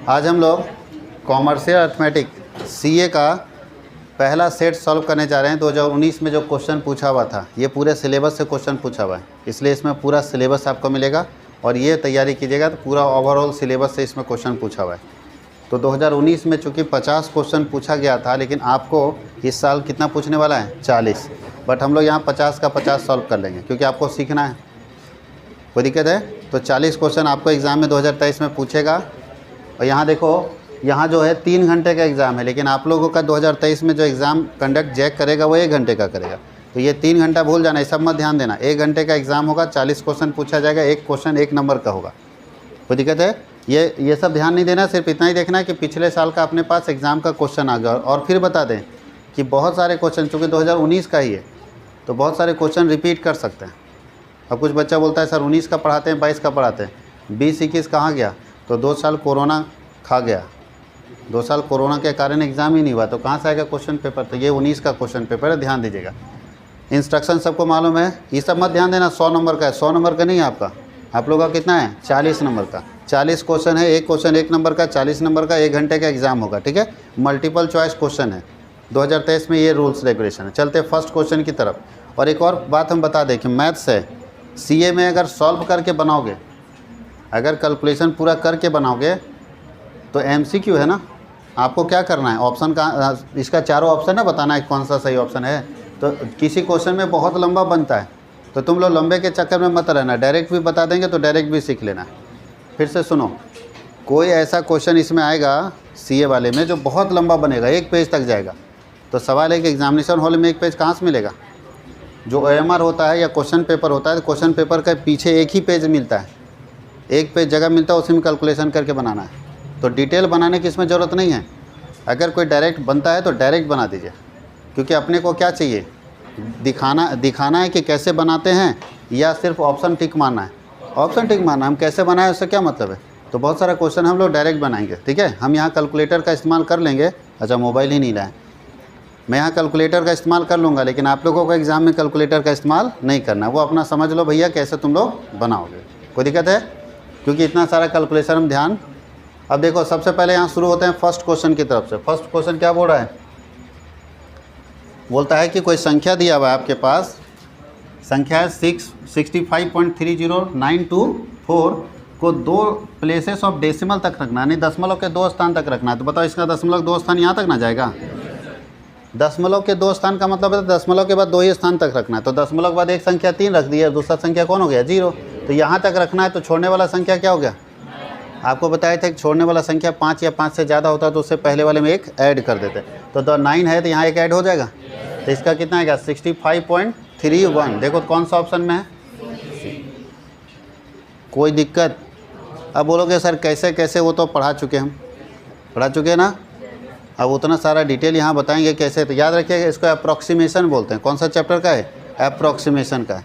आज हम लोग कॉमर्शियल अर्थमेटिक सीए का पहला सेट सॉल्व करने जा रहे हैं। 2019 में जो क्वेश्चन पूछा हुआ था, ये पूरे सिलेबस से क्वेश्चन पूछा हुआ है, इसलिए इसमें पूरा सिलेबस आपको मिलेगा और ये तैयारी कीजिएगा तो पूरा ओवरऑल सिलेबस से इसमें क्वेश्चन पूछा हुआ है। तो 2019 में चूँकि 50 क्वेश्चन पूछा गया था, लेकिन आपको इस साल कितना पूछने वाला है 40, बट हम लोग यहाँ 50 का 50 सॉल्व कर लेंगे क्योंकि आपको सीखना है। कोई दिक्कत है? तो 40 क्वेश्चन आपको एग्ज़ाम में 2023 में पूछेगा। और यहाँ देखो, यहाँ जो है 3 घंटे का एग्ज़ाम है, लेकिन आप लोगों का 2023 में जो एग्ज़ाम कंडक्ट जैक करेगा वो 1 घंटे का करेगा। तो ये 3 घंटा भूल जाना, ये सब मत ध्यान देना। 1 घंटे का एग्ज़ाम होगा, 40 क्वेश्चन पूछा जाएगा, एक क्वेश्चन 1 नंबर का होगा। कोई दिक्कत है? ये सब ध्यान नहीं देना, सिर्फ इतना ही देखना है कि पिछले साल का अपने पास एग्ज़ाम का क्वेश्चन आ गया। और फिर बता दें कि बहुत सारे क्वेश्चन, चूँकि 2019 का ही है तो बहुत सारे क्वेश्चन रिपीट कर सकते हैं। अब कुछ बच्चा बोलता है सर 19 का पढ़ाते हैं, 22 का पढ़ाते हैं, 20-21 कहाँ गया? तो 2 साल कोरोना खा गया, 2 साल कोरोना के कारण एग्ज़ाम ही नहीं हुआ, तो कहाँ से आएगा क्वेश्चन पेपर? तो ये 19 का क्वेश्चन पेपर है, ध्यान दीजिएगा। इंस्ट्रक्शन सबको मालूम है, ये सब मत ध्यान देना। 100 नंबर का है, 100 नंबर का नहीं है आपका, आप लोगों का कितना है 40 नंबर का। 40 क्वेश्चन है, एक क्वेश्चन 1 नंबर का, 40 नंबर का, 1 घंटे का एग्ज़ाम होगा। ठीक है, मल्टीपल चॉइस क्वेश्चन है। 2023 में ये रूल्स रेगुलेशन है। चलते फर्स्ट क्वेश्चन की तरफ। और एक और बात हम बता दें कि मैथ्स है, सीए में अगर सॉल्व करके बनाओगे, अगर कैलकुलेशन पूरा करके बनाओगे तो एमसीक्यू है ना, आपको क्या करना है, ऑप्शन का, इसका चारों ऑप्शन है, बताना है कौन सा सही ऑप्शन है। तो किसी क्वेश्चन में बहुत लंबा बनता है, तो तुम लोग लंबे के चक्कर में मत रहना, डायरेक्ट भी बता देंगे तो डायरेक्ट भी सीख लेना है। फिर से सुनो, कोई ऐसा क्वेश्चन इसमें आएगा सीए वाले में जो बहुत लंबा बनेगा, 1 पेज तक जाएगा, तो सवाल है कि एग्जामिनेशन हॉल में 1 पेज कहाँ से मिलेगा? जो ओएमआर होता है या क्वेश्चन पेपर होता है, तो क्वेश्चन पेपर के पीछे एक ही पेज मिलता है, 1 पेज जगह मिलता है, उसी में कैलकुलेशन करके बनाना है। तो डिटेल बनाने की इसमें ज़रूरत नहीं है। अगर कोई डायरेक्ट बनता है तो डायरेक्ट बना दीजिए, क्योंकि अपने को क्या चाहिए, दिखाना है कि कैसे बनाते हैं, या सिर्फ ऑप्शन टिक मारना है। ऑप्शन टिक मारना, हम कैसे बनाएं उससे क्या मतलब है? तो बहुत सारा क्वेश्चन हम लोग डायरेक्ट बनाएंगे। ठीक है, हम यहाँ कैलकुलेटर का इस्तेमाल कर लेंगे। अच्छा, मोबाइल ही नहीं लाए, मैं यहाँ कैलकुलेटर का इस्तेमाल कर लूँगा, लेकिन आप लोगों को एग्ज़ाम में कैलकुलेटर का इस्तेमाल नहीं करना, वो अपना समझ लो भैया कैसे तुम लोग बनाओगे। कोई दिक्कत है? क्योंकि इतना सारा कैलकुलेशन हम ध्यान। अब देखो, सबसे पहले यहाँ शुरू होते हैं फर्स्ट क्वेश्चन की तरफ से। फर्स्ट क्वेश्चन क्या बोल रहा है? बोलता है कि कोई संख्या दिया हुआ है आपके पास, संख्या है 65.3092 को 2 प्लेसेस ऑफ डेसिमल तक रखना, यानी दशमलव के 2 स्थान तक रखना है। तो बताओ इसका दशमलव 2 स्थान यहाँ तक ना जाएगा? दशमलव के 2 स्थान का मतलब है दशमलव के बाद 2 ही स्थान तक रखना है। तो दशमलव के बाद एक संख्या 3 रख दी है, दूसरा संख्या कौन हो गया 0, तो यहाँ तक रखना है। तो छोड़ने वाला संख्या क्या हो गया? आपको बताया था कि छोड़ने वाला संख्या 5 या 5 से ज़्यादा होता है तो उससे पहले वाले में 1 ऐड कर देते। तो 9 है तो यहाँ 1 ऐड हो जाएगा, तो इसका कितना आएगा 65.31। देखो कौन सा ऑप्शन में है। कोई दिक्कत? अब बोलोगे सर कैसे कैसे, वो तो पढ़ा चुके, हम पढ़ा चुके ना, अब उतना सारा डिटेल यहाँ बताएंगे कैसे। तो याद रखिएगा, इसको अप्रॉक्सीमेशन बोलते हैं। कौन सा चैप्टर का है? अप्रॉक्सीमेशन का है,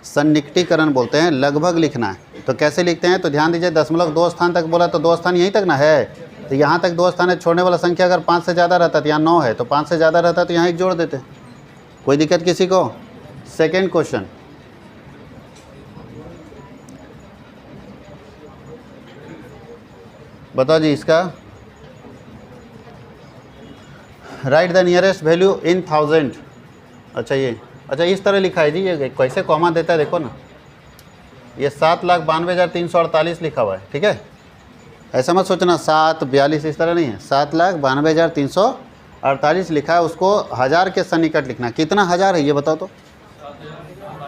सन्निकटीकरण बोलते हैं, लगभग लिखना है। तो कैसे लिखते हैं? तो ध्यान दीजिए, दशमलव 2 स्थान तक बोला तो 2 स्थान यहीं तक ना है, तो यहाँ तक 2 स्थान है। छोड़ने वाला संख्या अगर 5 से ज़्यादा रहता तो यहाँ 9 है, तो 5 से ज़्यादा रहता तो यहाँ 1 जोड़ देते। कोई दिक्कत किसी को? सेकेंड क्वेश्चन, बताओ जी इसका। Right the nearest value in 1000। अच्छा इस तरह लिखा है जी, ये कैसे कॉमा देता है देखो ना, ये 7,92,348 लिखा हुआ है। ठीक है, ऐसा मत सोचना 742 इस तरह नहीं है, 7,92,348 लिखा है। उसको 1000 के सन्निकट लिखना। कितना 1000 है ये बताओ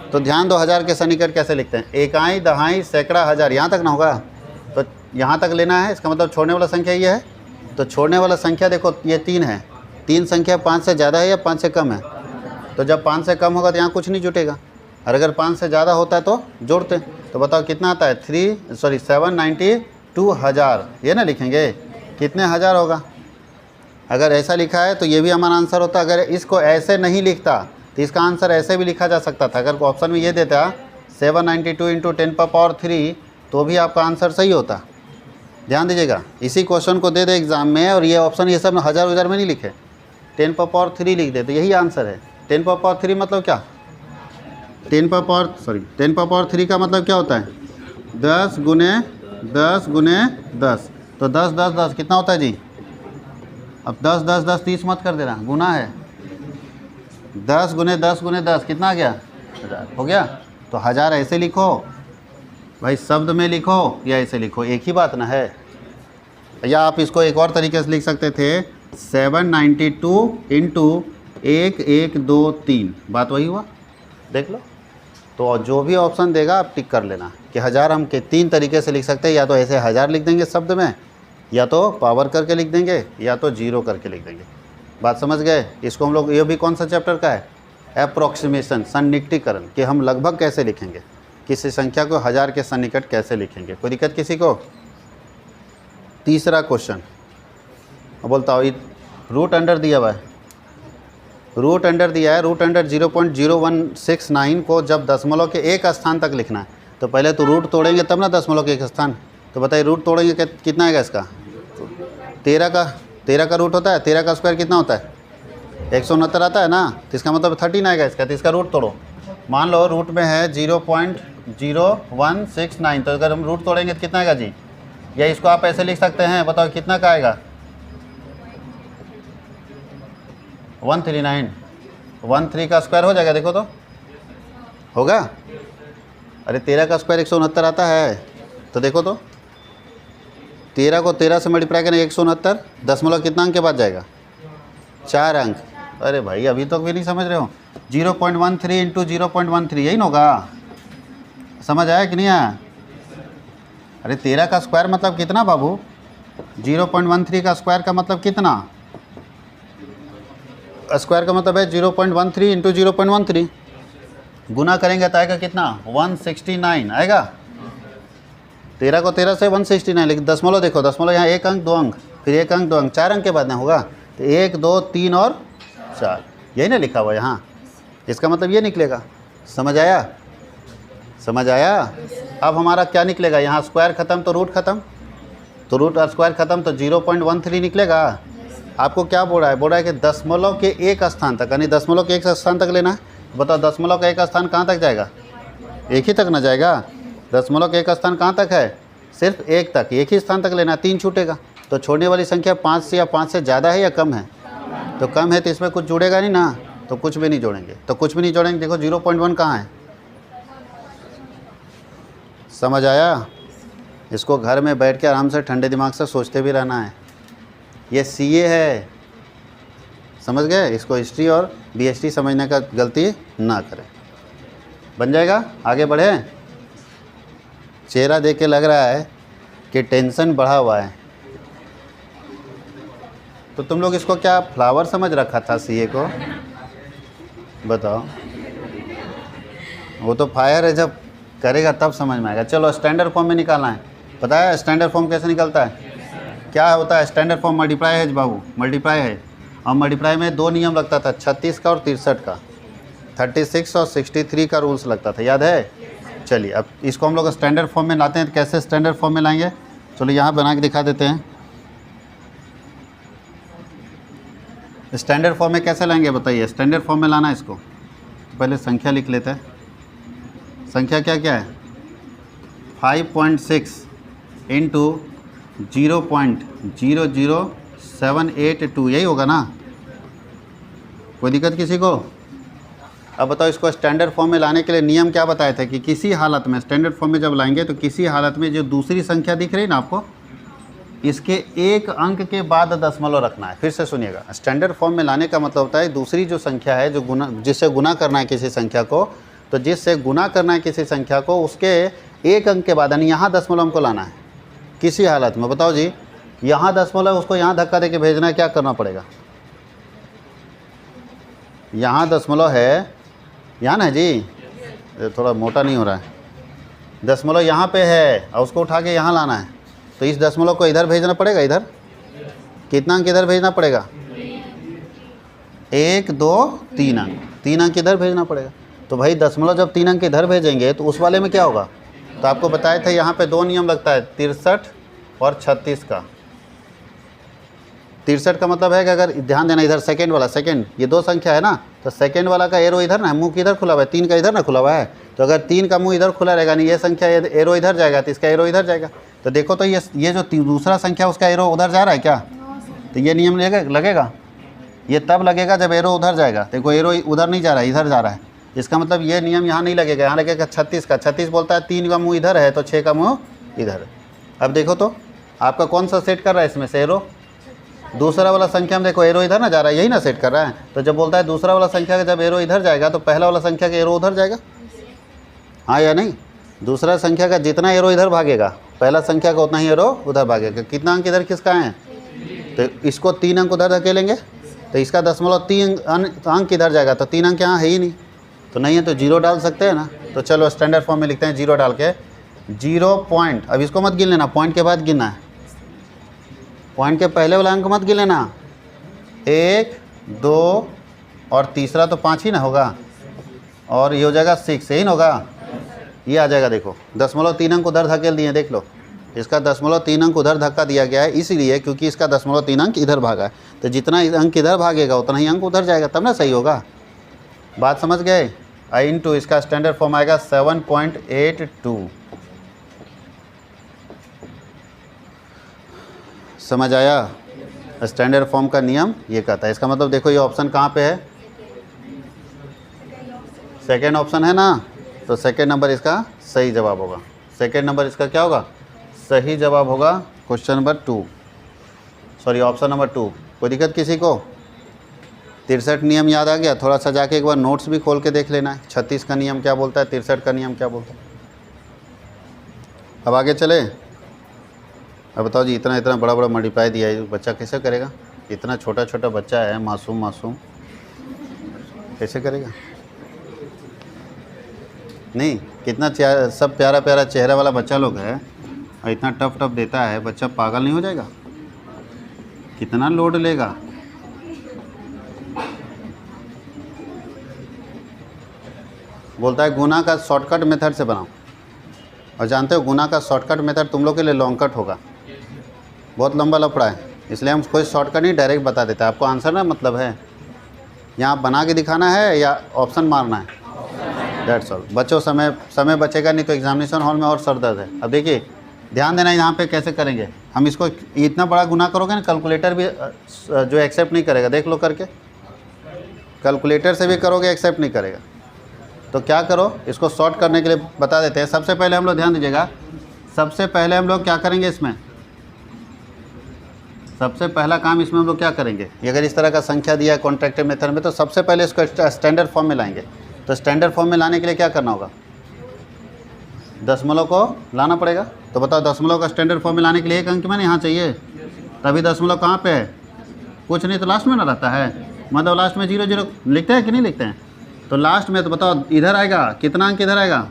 तो ध्यान दो, 1000 के सन्निकट कैसे लिखते हैं? इकाई, दहाई, सैकड़ा, हज़ार, यहाँ तक ना होगा, तो यहाँ तक लेना है। इसका मतलब छोड़ने वाला संख्या ये है। तो छोड़ने वाला संख्या देखो ये 3 है, 3 संख्या 5 से ज़्यादा है या 5 से कम है? तो जब 5 से कम होगा तो यहाँ कुछ नहीं जुटेगा, और अगर 5 से ज़्यादा होता है तो जोड़ते। तो बताओ कितना आता है? 792,000, ये ना लिखेंगे, कितने हज़ार होगा? अगर ऐसा लिखा है तो ये भी हमारा आंसर होता। अगर इसको ऐसे नहीं लिखता तो इसका आंसर ऐसे भी लिखा जा सकता था। अगर ऑप्शन में ये देता 792 × 10⁻³ तो भी आपका आंसर सही होता। ध्यान दीजिएगा, इसी क्वेश्चन को दे दे एग्ज़ाम में और ये ऑप्शन ये सब हज़ार में नहीं लिखे, 10⁻³ लिख दे तो यही आंसर है। 10⁻³ मतलब क्या? 10⁻³ का मतलब क्या होता है? 10 × 10 × 10। तो 10 10 10 कितना होता है जी? अब 10 10 10 30 मत कर देना, गुना है। 10 गुने 10 गुने 10 कितना आ गया? 1000 हो गया। तो 1000 ऐसे लिखो भाई, शब्द में लिखो या ऐसे लिखो, एक ही बात ना है। या आप इसको एक और तरीके से लिख सकते थे, 792 इंटू 1 1 2 3, बात वही हुआ, देख लो। तो जो भी ऑप्शन देगा आप टिक कर लेना कि 1000 हम के 3 तरीके से लिख सकते हैं, या तो ऐसे 1000 लिख देंगे शब्द में, या तो पावर करके लिख देंगे, या तो जीरो करके लिख देंगे। बात समझ गए? इसको हम लोग, ये भी कौन सा चैप्टर का है? अप्रॉक्सीमेशन, सन्निकटीकरण, कि हम लगभग कैसे लिखेंगे, किसी संख्या को 1000 के सन्निकट कैसे लिखेंगे। कोई दिक्कत किसी को? तीसरा क्वेश्चन बोलता हूँ, रूट अंडर दिया हुआ है, रूट अंडर दिया है, रूट अंडर 0.0169 को जब दशमलव के एक स्थान तक लिखना है, तो पहले तो रूट तोड़ेंगे तब ना दशमलव के एक स्थान। तो बताइए रूट तोड़ेंगे कितना आएगा इसका? 13 का रूट होता है, 13 का स्क्वायर कितना होता है? 169 आता है ना, तो इसका मतलब 13 आएगा इसका। तो इसका रूट तोड़ो, मान लो रूट में है 0.0169, तो अगर हम रूट तोड़ेंगे तो कितना आएगा जी? या इसको आप ऐसे लिख सकते हैं, बताओ कितना का आएगा? 139, 13 का स्क्वायर हो जाएगा, देखो तो होगा। अरे 13 का स्क्वायर 169 आता है, तो देखो तो 13 को 13 से मल्टीप्लाई करें 169, दशमलव कितना अंक के बाद जाएगा? 4 अंक। अरे भाई अभी तक भी नहीं समझ रहे हो? 0.13 इंटू 0.13 यही ना होगा, समझ आया कि नहीं आया? अरे 13 का स्क्वायर मतलब कितना बाबू? 0.13 का स्क्वायर का मतलब कितना? स्क्वायर का मतलब है 0.13 इंटू 0.13, गुना करेंगे तो आएगा कितना? 169 आएगा। 13 को 13 से 169, लेकिन दशमलव देखो, दशमलव यहाँ 1 अंक 2 अंक, फिर 1 अंक 2 अंक, 4 अंक के बाद ना होगा। तो 1 2 3 और 4, यही ना लिखा हुआ यहाँ, इसका मतलब ये निकलेगा। समझ आया? समझ आया? अब हमारा क्या निकलेगा? यहाँ स्क्वायर ख़त्म तो रूट ख़त्म, तो रूट और स्क्वायर ख़त्म तो 0.13 निकलेगा। आपको क्या बोल रहा है? बोल रहा है कि दशमलव के एक स्थान तक, यानी दशमलव के एक स्थान तक लेना है। बताओ दशमलव का एक स्थान कहाँ तक जाएगा? एक ही तक ना जाएगा। दशमलव का एक स्थान कहाँ तक है? सिर्फ एक तक, एक ही स्थान तक लेना है, 3 छूटेगा। तो छोड़ने वाली संख्या 5 से या 5 से ज़्यादा है या कम है? तो कम है, तो इसमें कुछ जुड़ेगा नहीं ना, तो कुछ भी नहीं जोड़ेंगे। तो कुछ भी नहीं जोड़ेंगे, देखो 0.1 कहाँ है? समझ आया? इसको घर में बैठ के आराम से ठंडे दिमाग से सोचते भी रहना है। ये CA है, समझ गए? इसको हिस्ट्री और BST समझने का गलती ना करें। बन जाएगा? आगे बढ़े? चेहरा देख के लग रहा है कि टेंशन बढ़ा हुआ है। तो तुम लोग इसको क्या फ्लावर समझ रखा था CA को? बताओ। वो तो फायर है, जब करेगा तब समझ में आएगा। चलो स्टैंडर्ड फॉर्म में निकालना है। पता है स्टैंडर्ड फॉर्म कैसे निकलता है? क्या होता है स्टैंडर्ड फॉर्म? मल्टीप्लाई है बाबू, मल्टीप्लाई है। और मल्टीप्लाई में 2 नियम लगता था, 36 का और 63 का, 36 और 63 का रूल्स लगता था, याद है? चलिए अब इसको हम लोग स्टैंडर्ड फॉर्म में लाते हैं। कैसे स्टैंडर्ड फॉर्म में लाएंगे? चलो यहाँ बना के दिखा देते हैं। स्टैंडर्ड फॉर्म में कैसे लाएंगे बताइए? स्टैंडर्ड फॉर्म में लाना है इसको, तो पहले संख्या लिख लेते हैं। संख्या क्या क्या है? 5.6 इंटू 0.00782, यही होगा ना? कोई दिक्कत किसी को? अब बताओ इसको स्टैंडर्ड फॉर्म में लाने के लिए नियम क्या बताए थे कि किसी हालत में स्टैंडर्ड फॉर्म में जब लाएंगे तो किसी हालत में जो दूसरी संख्या दिख रही है ना आपको, इसके एक अंक के बाद दशमलव रखना है। फिर से सुनिएगा, स्टैंडर्ड फॉर्म में लाने का मतलब होता है दूसरी जो संख्या है, जो गुना, जिससे गुना करना है किसी संख्या को, तो जिससे गुना करना है किसी संख्या को, उसके एक अंक के बाद, यानी यहाँ दशमलव हमको लाना है किसी हालत में। बताओ जी, यहाँ दशमलव, उसको यहाँ धक्का दे के भेजना है, क्या करना पड़ेगा? यहाँ दशमलव है, यहाँ ना जी, थोड़ा मोटा नहीं हो रहा है, दशमलव यहाँ पे है और उसको उठा के यहाँ लाना है, तो इस दशमलव को इधर भेजना पड़ेगा। इधर कितना अंक इधर भेजना पड़ेगा? 1 2 3 अंक, 3 अंक इधर भेजना पड़ेगा। तो भाई दशमलव जब 3 अंक इधर भेजेंगे तो उस वाले में क्या होगा? तो आपको बताए थे यहाँ पे 2 नियम लगता है, 63 और 36 का। 63 का मतलब है कि अगर ध्यान देना, इधर सेकंड वाला, सेकंड, ये 2 संख्या है ना, तो सेकंड वाला का एरो इधर ना, मुंह किधर खुला हुआ है? 3 का इधर ना खुला हुआ है, तो अगर 3 का मुंह इधर खुला रहेगा नहीं, ये संख्या एरो इधर जाएगा तो इसका एरो इधर जाएगा। तो देखो तो ये जो दूसरा संख्या उसका एरो उधर जा रहा है क्या? तो ये नियम लगेगा, ये तब लगेगा जब एरो उधर जाएगा। देखो एरो उधर नहीं जा रहा है, इधर जा रहा है, इसका मतलब ये नियम यहाँ नहीं लगेगा, यहाँ लगेगा 36 का। 36 बोलता है 3 का मुँह इधर है तो 6 का मुँह इधर है। अब देखो तो आपका कौन सा सेट कर रहा है इसमें से एरो? दूसरा वाला संख्या में देखो एरो इधर ना जा रहा है, यही ना सेट कर रहा है। तो जब बोलता है दूसरा वाला संख्या का जब एरो इधर जाएगा तो पहला वाला संख्या का एरो उधर जाएगा, हाँ या नहीं? दूसरा संख्या का जितना एरो इधर भागेगा पहला संख्या का उतना ही एरो उधर भागेगा। कितना अंक इधर किसका है? तो इसको 3 अंक उधर धकेलेंगे तो इसका 0.3 अंक इधर जाएगा, तो 3 अंक यहाँ है ही नहीं, तो नहीं है तो 0 डाल सकते हैं ना। तो चलो स्टैंडर्ड फॉर्म में लिखते हैं 0 डाल के 0 पॉइंट। अब इसको मत गिन लेना, पॉइंट के बाद गिनना है, पॉइंट के पहले वाला अंक मत गिन लेना। 1 2 और तीसरा तो 5 ही ना होगा, और ये हो जाएगा 6, यही ना होगा, ये आ जाएगा। देखो 0.3 अंक उधर धकेल दिए, देख लो इसका 0.3 अंक उधर धक्का दिया गया है, इसीलिए क्योंकि इसका 0.3 अंक इधर भागा है। तो जितना अंक इधर भागेगा उतना ही अंक उधर जाएगा, तब ना सही होगा। बात समझ गए? आई इंटू इसका स्टैंडर्ड फॉर्म आएगा 7.82। समझ आया? स्टैंडर्ड फॉर्म का नियम ये कहता है। इसका मतलब देखो ये ऑप्शन कहाँ पे है? सेकेंड ऑप्शन है ना, तो सेकेंड नंबर इसका सही जवाब होगा। सेकेंड नंबर इसका क्या होगा? सही जवाब होगा question number 2, sorry option number 2। कोई दिक्कत किसी को? 63 नियम याद आ गया? थोड़ा सा जाके एक बार नोट्स भी खोल के देख लेना है, 36 का नियम क्या बोलता है, 63 का नियम क्या बोलता है। अब आगे चले। अब बताओ जी, इतना इतना बड़ा बड़ा मल्टीप्लाई दिया है, बच्चा कैसे करेगा? इतना छोटा छोटा बच्चा है, मासूम कैसे करेगा? नहीं, कितना सब प्यारा प्यारा चेहरा वाला बच्चा लोग है और इतना टफ देता है, बच्चा पागल नहीं हो जाएगा? कितना लोड लेगा? बोलता है गुना का शॉर्टकट मेथड से बनाओ, और जानते हो गुना का शॉर्टकट मेथड तुम लोग के लिए लॉन्ग कट होगा, बहुत लंबा लफड़ा है, इसलिए हम कोई शॉर्टकट नहीं डायरेक्ट बता देते। आपको आंसर ना मतलब है, यहाँ बना के दिखाना है या ऑप्शन मारना है, दैट्स ऑल। बच्चों समय बचेगा नहीं तो एग्जामिनेशन हॉल में और सर दर्द है। अब देखिए ध्यान देना यहाँ पे कैसे करेंगे हम इसको। इतना बड़ा गुना करोगे ना, कैलकुलेटर भी जो एक्सेप्ट नहीं करेगा, देख लो करके, कैलकुलेटर से भी करोगे एक्सेप्ट नहीं करेगा। तो क्या करो, इसको सॉर्ट करने के लिए बता देते हैं। सबसे पहले हम लोग ध्यान दीजिएगा, सबसे पहले हम लोग क्या करेंगे इसमें, सबसे पहला काम इसमें हम लोग क्या करेंगे, अगर इस तरह का संख्या दिया है कॉन्ट्रैक्टेड मेथड में, तो सबसे पहले इसको स्टैंडर्ड फॉर्म में लाएंगे। तो स्टैंडर्ड फॉर्म में लाने के लिए क्या करना होगा? दशमलव को लाना पड़ेगा। तो बताओ दशमलव का स्टैंडर्ड फॉर्म में लाने के लिए एक अंक मैंने यहाँ चाहिए, तभी दशमलव कहाँ पे है? कुछ नहीं तो लास्ट में ना रहता है, मतलब लास्ट में 0 0 लिखते हैं कि नहीं लिखते हैं? तो लास्ट में तो बताओ इधर आएगा, कितना अंक इधर आएगा?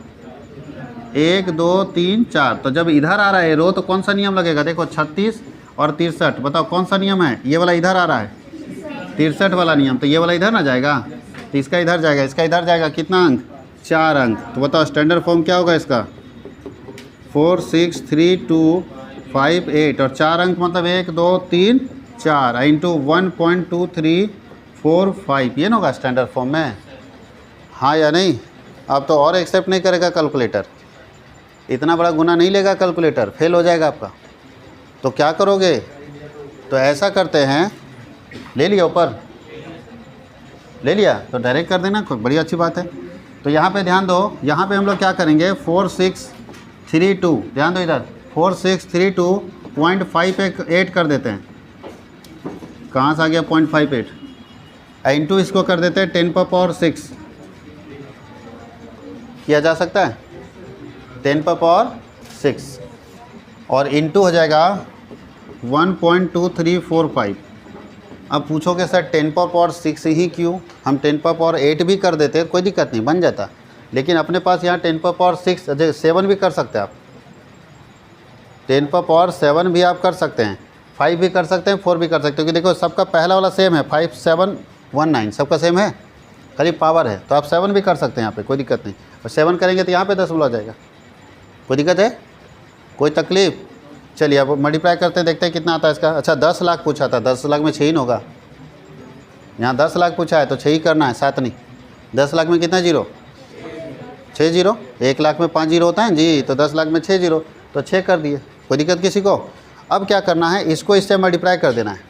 1 2 3 4। तो जब इधर आ रहा है रो तो कौन सा नियम लगेगा? देखो 36 और 63, बताओ कौन सा नियम है? ये वाला इधर आ रहा है 63 वाला नियम, तो ये वाला इधर ना जाएगा, तो इसका इधर जाएगा, इसका इधर जाएगा। कितना अंक? 4 अंक। तो बताओ स्टैंडर्ड फॉर्म क्या होगा इसका? 4 6 3 2 5 8, और 4 अंक मतलब 1 2 3 4 इंटू 1.2345, ये ना होगा स्टैंडर्ड फॉर्म में, हाँ या नहीं? अब तो और एक्सेप्ट नहीं करेगा कैलकुलेटर, इतना बड़ा गुना नहीं लेगा कैलकुलेटर, फेल हो जाएगा आपका। तो क्या करोगे? तो ऐसा करते हैं, ले लिया ऊपर, ले लिया तो डायरेक्ट कर देना, बड़ी अच्छी बात है। तो यहाँ पे ध्यान दो, यहाँ पे हम लोग क्या करेंगे, 4 6 3 2, ध्यान दो इधर, 4 6 3 2 0.58 कर देते हैं। कहाँ से आ गया 0.58? इंटू इसको कर देते हैं 10⁻6, किया जा सकता है 10⁻6, और इंटू हो जाएगा 1.2345। अब पूछोगे सर 10⁻6 ही क्यों? हम 10⁻8 भी कर देते, कोई दिक्कत नहीं, बन जाता। लेकिन अपने पास यहाँ 10⁻6 7 भी कर सकते हैं आप, 10⁻7 भी आप कर सकते हैं, 5 भी कर सकते हैं, 4 भी कर सकते हैं, क्योंकि देखो सबका पहला वाला सेम है, 5 7 1 9 सबका सेम है, खाली पावर है। तो आप 7 भी कर सकते हैं यहाँ पे, कोई दिक्कत नहीं। और 7 करेंगे तो यहाँ पे 10 आ जाएगा, कोई दिक्कत है? कोई तकलीफ़? चलिए अब मल्टीप्लाई करते हैं, देखते हैं कितना आता है इसका। अच्छा 10 लाख पूछा था, 10 लाख में 6 ही ना होगा, यहाँ 10 लाख पूछा है तो 6 ही करना है, 7 नहीं। 10 लाख में कितना जीरो? 6 जीरो। 1 लाख में 5 जीरो होता है जी, तो 10 लाख में 6 जीरो, तो 6 कर दिए। कोई दिक्कत किसी को? अब क्या करना है, इसको इससे मल्टीप्लाई कर देना है,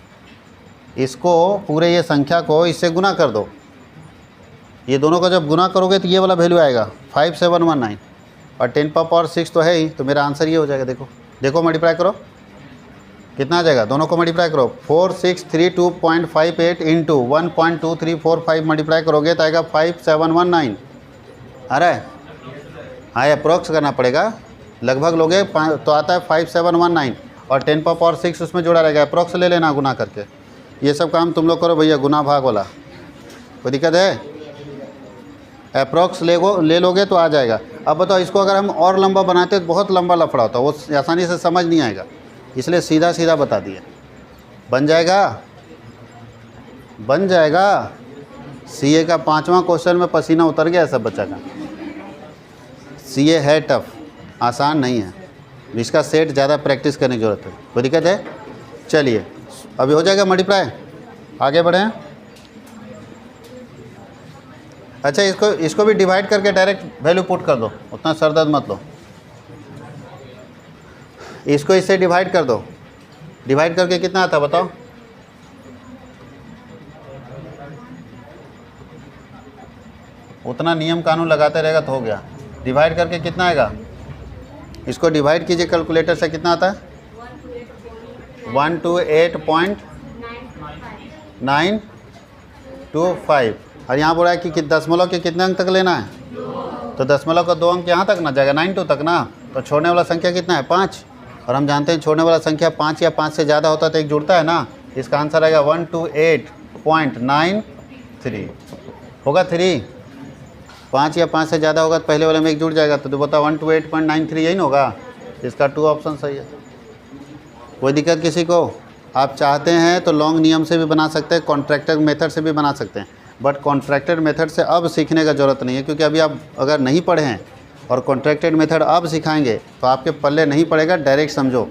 इसको पूरे ये संख्या को इससे गुना कर दो। ये दोनों का जब गुना करोगे तो ये वाला वैल्यू आएगा 5719 और 10 पावर 6 तो है ही, तो मेरा आंसर ये हो जाएगा। देखो देखो मल्टीप्लाई करो कितना आ जाएगा, दोनों को मल्टीप्लाई करो 4632.58 इंटू 1.2345 मल्टीप्लाई करोगे तो आएगा 5719। आ रहा है? हाँ, अप्रोक्स करना पड़ेगा, लगभग लोगे तो आता है 5719 और 10 पावर 6 उसमें जोड़ा रहेगा, अप्रोक्स ले लेना गुना करके। ये सब काम तुम लोग करो भैया, गुना भाग वाला। कोई दिक्कत है? अप्रोक्स ले लोगे तो आ जाएगा। अब बताओ, इसको अगर हम और लंबा बनाते तो बहुत लंबा लफड़ा होता, वो आसानी से समझ नहीं आएगा, इसलिए सीधा सीधा बता दिया। बन जाएगा? बन जाएगा। सीए का 5वां क्वेश्चन में पसीना उतर गया सब बच्चा का। सीए है टफ, आसान नहीं है, इसका सेट ज़्यादा प्रैक्टिस करने की ज़रूरत है। कोई दिक्कत है? चलिए अभी हो जाएगा मल्टीप्लाई, आगे बढ़ें। अच्छा, इसको भी डिवाइड करके डायरेक्ट वैल्यू पुट कर दो, उतना सर दर्द मत लो। इसको इससे डिवाइड कर दो, डिवाइड करके कितना आता बताओ? उतना नियम कानून लगाते रहेगा तो हो गया। डिवाइड करके कितना आएगा? इसको डिवाइड कीजिए कैलकुलेटर से, कितना आता है? 128.925 और यहाँ बोला है कि दशमलव के कितने अंक तक लेना है, तो दशमलव का 2 अंक यहाँ तक ना जाएगा, 92 तक ना, तो छोड़ने वाला संख्या कितना है? 5। और हम जानते हैं छोड़ने वाला संख्या 5 या 5 से ज़्यादा होता तो एक जुड़ता है ना, इसका आंसर आएगा 128.93 होगा। 3 5 या 5 से ज़्यादा होगा तो पहले वाले में एक जुड़ जाएगा, तो बताओ 128.93 यही ना होगा। इसका 2 ऑप्शन सही है। कोई दिक्कत किसी को? आप चाहते हैं तो लॉन्ग नियम से भी बना सकते हैं, कॉन्ट्रैक्टर मेथड से भी बना सकते हैं, बट कॉन्ट्रैक्टेड मेथड से अब सीखने का ज़रूरत नहीं है, क्योंकि अभी आप अगर नहीं पढ़े हैं और कॉन्ट्रैक्टेड मेथड अब सिखाएंगे तो आपके पल्ले नहीं पड़ेगा, डायरेक्ट समझो,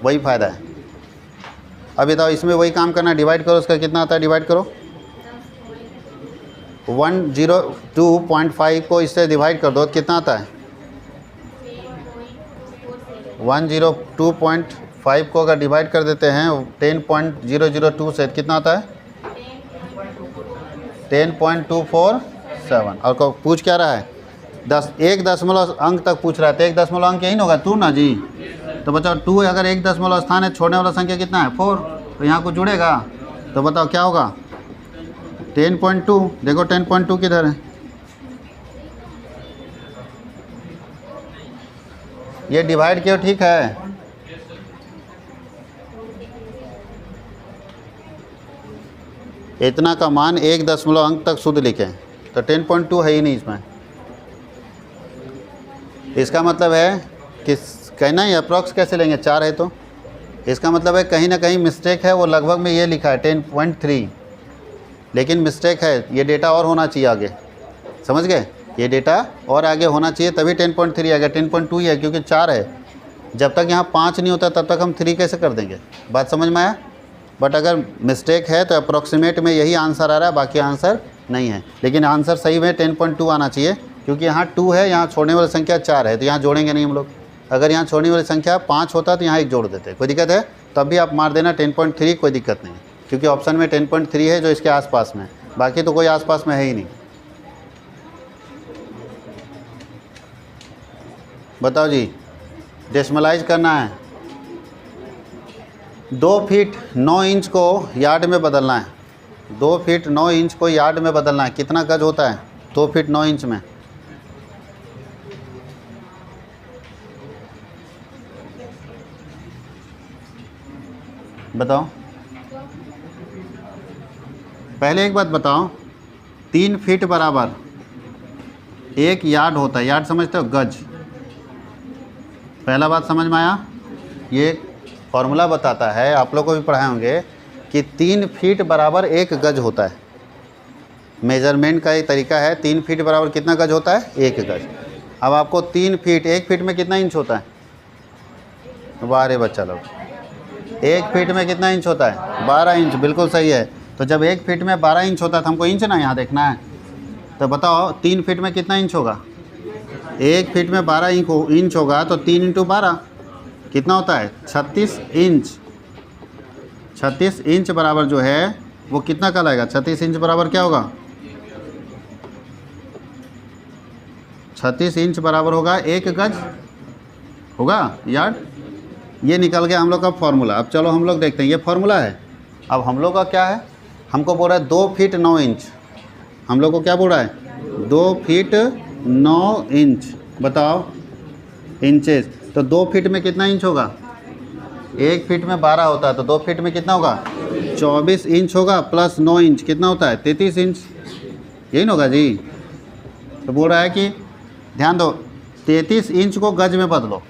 वही फ़ायदा है। अब बताओ, इसमें वही काम करना, डिवाइड करो, उसका कितना आता है? डिवाइड करो 102.5 को इससे डिवाइड कर दो, कितना आता है? 102.5 को अगर डिवाइड कर देते हैं 10.002 से, कितना आता है? 10.247। और को पूछ क्या रहा है? 1 दशमलव अंक तक पूछ रहा है, तो 1 दशमलव अंक यही होगा 2 ना जी। तो बताओ 2 अगर 1 दशमलव स्थान है, छोड़ने वाला संख्या कितना है? 4, तो यहाँ को जुड़ेगा, तो बताओ क्या होगा? 10.2। देखो 10.2 किधर है? ये डिवाइड किया ठीक है, इतना का मान 1 दशमलव अंक तक शुद्ध लिखें, तो 10.2 है ही नहीं इसमें। इसका मतलब है कि कहना ही अप्रॉक्स कैसे लेंगे, 4 है तो इसका मतलब है कहीं ना कहीं मिस्टेक है, वो लगभग में ये लिखा है 10.3, लेकिन मिस्टेक है, ये डेटा और होना चाहिए आगे, समझ गए? ये डेटा और आगे होना चाहिए तभी 10.3 आएगा, 10.2 ही है क्योंकि 4 है। जब तक यहाँ 5 नहीं होता तब तक हम 3 कैसे कर देंगे? बात समझ में आया? बट अगर मिस्टेक है तो अप्रॉक्सीमेट में यही आंसर आ रहा है, बाकी आंसर नहीं है, लेकिन आंसर सही में 10.2 आना चाहिए, क्योंकि यहाँ 2 है, यहाँ छोड़ने वाली संख्या 4 है, तो यहाँ जोड़ेंगे नहीं हम लोग। अगर यहाँ छोड़ने वाली संख्या 5 होता तो यहाँ 1 जोड़ देते। कोई दिक्कत है? तब भी आप मार देना 10.3, कोई दिक्कत नहीं, क्योंकि ऑप्शन में 10.3 है जो इसके आसपास में, बाकी तो कोई आसपास में है ही नहीं। बताओ जी, डेसिमलाइज करना है, 2 फीट 9 इंच को यार्ड में बदलना है, 2 फीट 9 इंच को यार्ड में बदलना है, कितना गज होता है 2 फीट 9 इंच में? बताओ। पहले एक बात बताओ, 3 फीट बराबर 1 यार्ड होता है, यार्ड समझते हो? गज। पहला बात समझ में आया? ये फॉर्मूला बताता है, आप लोग को भी पढ़ाए होंगे, कि 3 फीट बराबर 1 गज होता है। मेजरमेंट का एक तरीका है, 3 फीट बराबर कितना गज होता है? 1 गज। अब आपको 3 फीट, 1 फीट में कितना इंच होता है? वाह रे बच्चा लोग, 1 फीट में कितना इंच होता है? 12 इंच। बिल्कुल सही है। तो जब 1 फीट में 12 इंच होता है तो हमको इंच ना यहाँ देखना है, तो बताओ 3 फीट में कितना इंच होगा? 1 फीट में 12 इंच होगा, तो 3 × 12 कितना होता है 36 इंच। 36 इंच बराबर जो है वो कितना कहलाएगा? 36 इंच बराबर क्या होगा? 36 इंच बराबर होगा 1 गज होगा यार्ड। ये निकल गया हम लोग का फॉर्मूला। अब चलो हम लोग देखते हैं, ये फॉर्मूला है। अब हम लोग का क्या है, हमको बोल रहा है 2 फीट 9 इंच। हम लोग को क्या बोल रहा है? 2 फीट 9 इंच। बताओ इंचेस, तो 2 फीट में कितना इंच होगा? 1 फीट में 12 होता है, तो 2 फीट में कितना होगा? 24 इंच होगा प्लस 9 इंच कितना होता है? 33 इंच। यही ना होगा जी? तो बोल रहा है कि ध्यान दो, 33 इंच को गज में बदलो।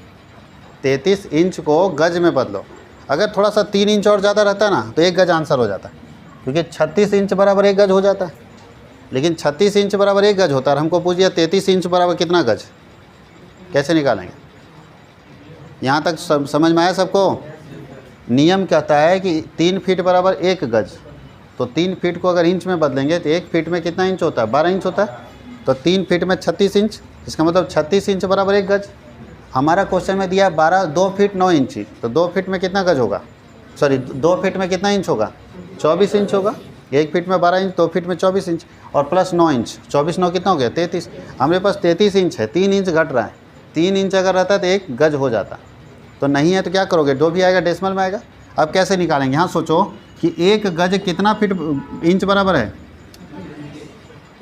33 इंच को गज में बदलो। अगर थोड़ा सा 3 इंच और ज़्यादा रहता ना तो 1 गज आंसर हो जाता, क्योंकि 36 इंच बराबर 1 गज हो जाता है। लेकिन 36 इंच बराबर 1 गज होता है और हमको पूछ दिया 33 इंच बराबर कितना गज, कैसे निकालेंगे? यहाँ तक समझ में आया सबको? नियम कहता है कि 3 फीट बराबर 1 गज, तो 3 फीट को अगर इंच में बदलेंगे तो 1 फीट में कितना इंच होता है? 12 इंच होता है। तो 3 फीट में 36 इंच, इसका मतलब 36 इंच बराबर 1 गज। हमारा क्वेश्चन में दिया 2 फीट 9 इंच, तो 2 फीट में कितना गज होगा? सॉरी 2 फीट में कितना इंच होगा? 24 इंच होगा। 1 फीट में 12 इंच, 2 फीट में 24 इंच और प्लस 9 इंच। 24 9 कितना हो गया? 33। हमारे पास 33 इंच है, 3 इंच घट रहा है। 3 इंच अगर रहता तो 1 गज हो जाता, तो नहीं है तो क्या करोगे? जो भी आएगा डेसिमल में आएगा। अब कैसे निकालेंगे? यहाँ सोचो कि 1 गज कितना फीट इंच बराबर है?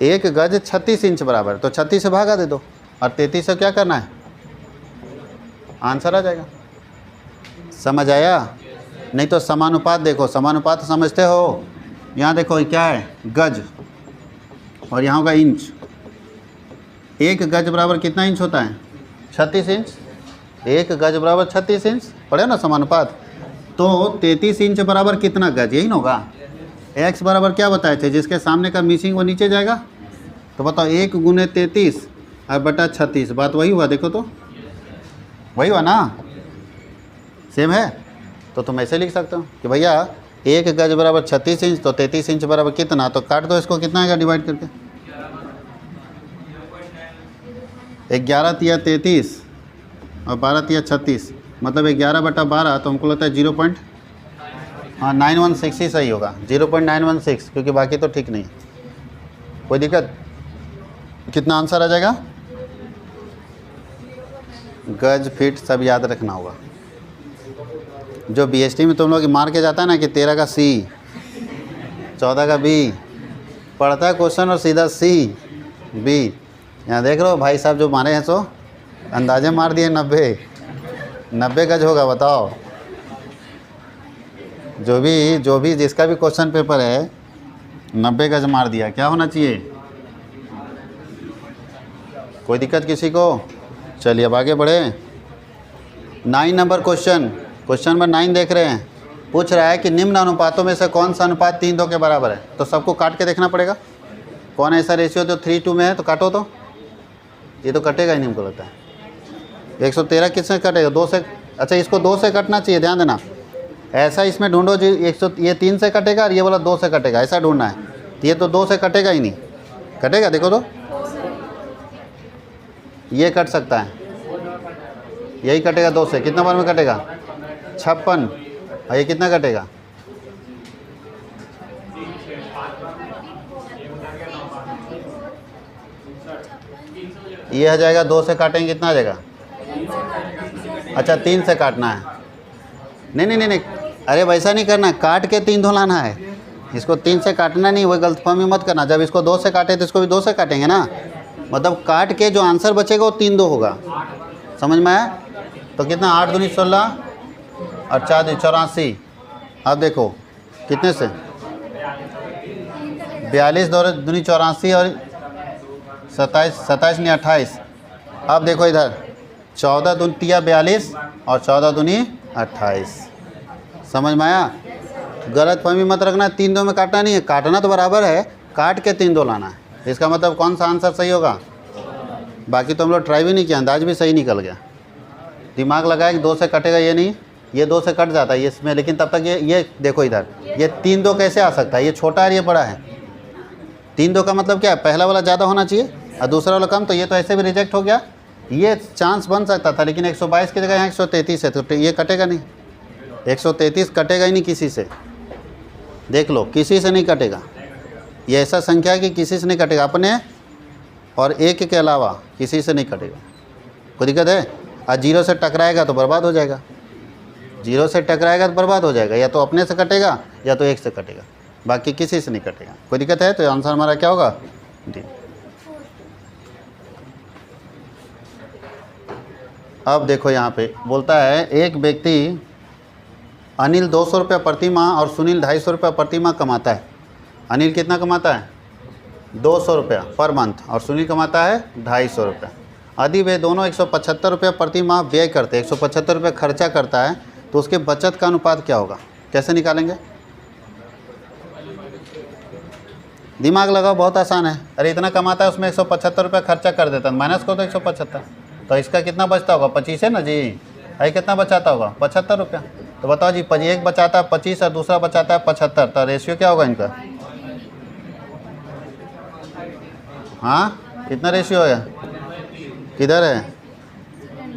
1 गज 36 इंच बराबर, तो 36 से भागा दे दो और 33 से क्या करना है? आंसर आ जाएगा। समझ आया? नहीं तो समानुपात देखो, समानुपात समझते हो? यहाँ देखो क्या है? गज, और यहाँ होगा इंच। 1 गज बराबर कितना इंच होता है? 36 इंच। 1 गज बराबर 36 इंच, पढ़े ना समानुपात? तो 33 इंच बराबर कितना गज? यही ना होगा। x बराबर क्या बताए थे? जिसके सामने का मिसिंग वो नीचे जाएगा। तो बताओ 1 गुने 33 और बटा 36, बात वही हुआ। देखो तो वही हुआ ना, सेम है। तो तुम ऐसे लिख सकते हो कि भैया 1 गज बराबर 36 इंच, तो 33 इंच बराबर कितना? तो काट दो इसको, कितना आएगा डिवाइड करके? 11 तिया 33 और 12 तिया 36, मतलब 11 बटा 12, तो हमको लगता है 0.916 ही सही होगा। 0.916, क्योंकि बाकी तो ठीक नहीं। कोई दिक्कत? कितना आंसर आ जाएगा? गज फीट सब याद रखना होगा। जो बीएसटी में तुम लोग मार के जाता है ना कि 13 का सी, 14 का बी, पढ़ता है क्वेश्चन और सीधा सी बी। यहाँ देख रहे हो भाई साहब जो मारे हैं, सो अंदाजे मार दिए 90 गज होगा। बताओ, जो भी जिसका भी क्वेश्चन पेपर है 90 गज मार दिया, क्या होना चाहिए? कोई दिक्कत किसी को? चलिए अब आगे बढ़े। 9 नंबर क्वेश्चन नंबर 9 देख रहे हैं। पूछ रहा है कि निम्न अनुपातों में से कौन सा अनुपात 3:2 के बराबर है? तो सबको काट के देखना पड़ेगा। कौन ऐसा रेशियो जो 3:2 में है? तो काटो, तो ये तो कटेगा ही नहीं, हमको लगता है। 113 किससे कटेगा? 2 से। अच्छा, इसको 2 से कटना चाहिए, ध्यान देना। ऐसा इसमें ढूंढो जी, ये 3 से कटेगा और ये वाला 2 से कटेगा, ऐसा ढूंढना है। तो ये तो 2 से कटेगा ही नहीं। कटेगा? देखो तो, ये कट सकता है, यही कटेगा 2 से। कितना बार में कटेगा? 56। और ये कितना कटेगा? ये आ जाएगा। 2 से काटेंगे कितना आ जाएगा? अच्छा, 3 से काटना है। नहीं, अरे वैसा नहीं करना, काट के 3 लाना है। इसको 3 से काटना नहीं, वही गलतफहमी मत करना। जब इसको 2 से काटे तो इसको भी 2 से काटेंगे ना, मतलब काट के जो आंसर बचेगा वो 3:2 होगा। समझ में आया? तो कितना? 8 दूनी 16 और 4 दूनी 84। अब देखो कितने से? 42 दूनी 84 और 27 नहीं 28। अब देखो इधर 14 दूनी 42 और 14 दूनी 28। समझ में आया? गलतफहमी मत रखना, 3:2 में काटना नहीं है, काटना तो बराबर है, काट के 3:2 लाना है। इसका मतलब कौन सा आंसर सही होगा? बाकी तो हम लोग ट्राई भी नहीं किया, अंदाज भी सही निकल गया। दिमाग लगाया कि 2 से कटेगा, ये नहीं, ये 2 से कट जाता है इसमें। लेकिन तब तक ये देखो इधर, ये 3:2 कैसे आ सकता है? ये छोटा है, ये बड़ा है। 3:2 का मतलब क्या है? पहला वाला ज़्यादा होना चाहिए और दूसरा वाला कम, तो ये तो ऐसे भी रिजेक्ट हो गया। ये चांस बन सकता था, लेकिन 122 की जगह यहाँ 133 है, तो ये कटेगा नहीं, 133 कटेगा ही नहीं किसी से। देख लो, किसी से नहीं कटेगा। ये ऐसा संख्या है कि किसी से नहीं कटेगा, अपने और एक के अलावा किसी से नहीं कटेगा। कोई दिक्कत है? और 0 से टकराएगा तो बर्बाद हो जाएगा, 0 से टकराएगा तो बर्बाद हो जाएगा, या तो अपने से कटेगा या तो 1 से कटेगा, बाकी किसी से नहीं कटेगा। कोई दिक्कत है? तो आंसर हमारा क्या होगा? डी। अब देखो यहाँ पे बोलता है एक व्यक्ति अनिल 200 रुपये प्रति माह और सुनील 250 रुपये प्रति माह कमाता है। अनिल कितना कमाता है? 200 रुपया पर मंथ, और सुनील कमाता है 250 रुपये। यदि वे दोनों 175 रुपये प्रति माह व्यय करते हैं, 175 रुपये खर्चा करता है, तो उसके बचत का अनुपात क्या होगा? कैसे निकालेंगे? दिमाग लगाओ, बहुत आसान है। अरे इतना कमाता है, उसमें 175 रुपये खर्चा कर देता है, माइनस को तो 175, तो इसका कितना बचता होगा? 25 है ना जी। अरे कितना बचाता होगा? 75 रुपया। तो बताओ जी, एक बचाता है 25 और दूसरा बचाता है 75, तो रेशियो क्या होगा इनका? हाँ, कितना रेशियो है? किधर है?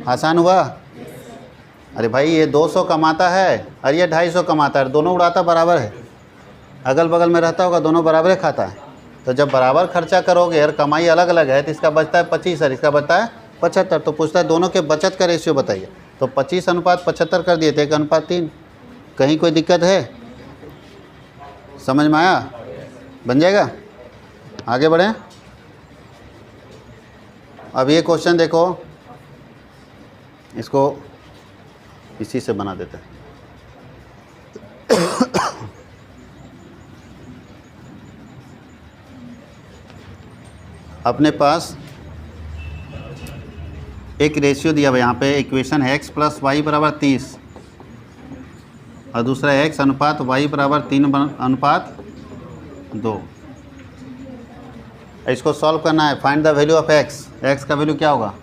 आसान हुआ? अरे भाई ये 200 कमाता है और ये 250 कमाता है, दोनों उड़ाता बराबर है, अगल बगल में रहता होगा, दोनों बराबर खाता है। तो जब बराबर खर्चा करोगे और कमाई अलग अलग है, तो इसका बचता है 25 और इसका बचता है 75। तो पूछता है दोनों के बचत का रेशियो बताइए, तो 25 अनुपात 75 कर दिए थे, 1 अनुपात 3। कहीं कोई दिक्कत है? समझ में आया? बन जाएगा? आगे बढ़ें। अब ये क्वेश्चन देखो, इसको इसी से बना देते हैं। अपने पास एक रेशियो दिया हुआ, यहाँ पे इक्वेशन है x + y = 30 और दूसरा x अनुपात y = 3 अनुपात 2। इसको सॉल्व करना है, find the value of x का वैल्यू क्या होगा?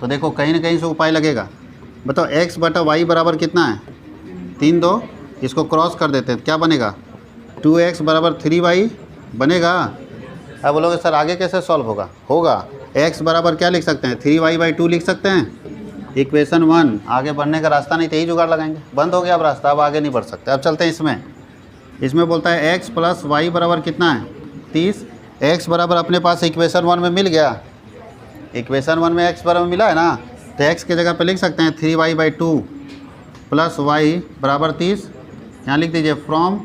तो देखो कहीं ना कहीं से उपाय लगेगा। बताओ x बटा y बराबर कितना है? 3 2। इसको क्रॉस कर देते हैं, क्या बनेगा? 2x = 3y बनेगा। अब बोलोगे सर आगे कैसे सॉल्व होगा? x बराबर क्या लिख सकते हैं? 3y/2 लिख सकते हैं, इक्वेशन 1। आगे बढ़ने का रास्ता नहीं, तो यही जुगाड़ लगाएंगे। बंद हो गया अब रास्ता, अब आगे नहीं बढ़ सकते। अब चलते हैं इसमें बोलता है x + y बराबर कितना है? 30। x बराबर अपने पास इक्वेशन 1 में मिल गया, इक्वेशन 1 में x बराबर मिला है ना, तो x की जगह पे लिख सकते हैं 3y/2 + y = 30। यहाँ लिख दीजिए फ्रॉम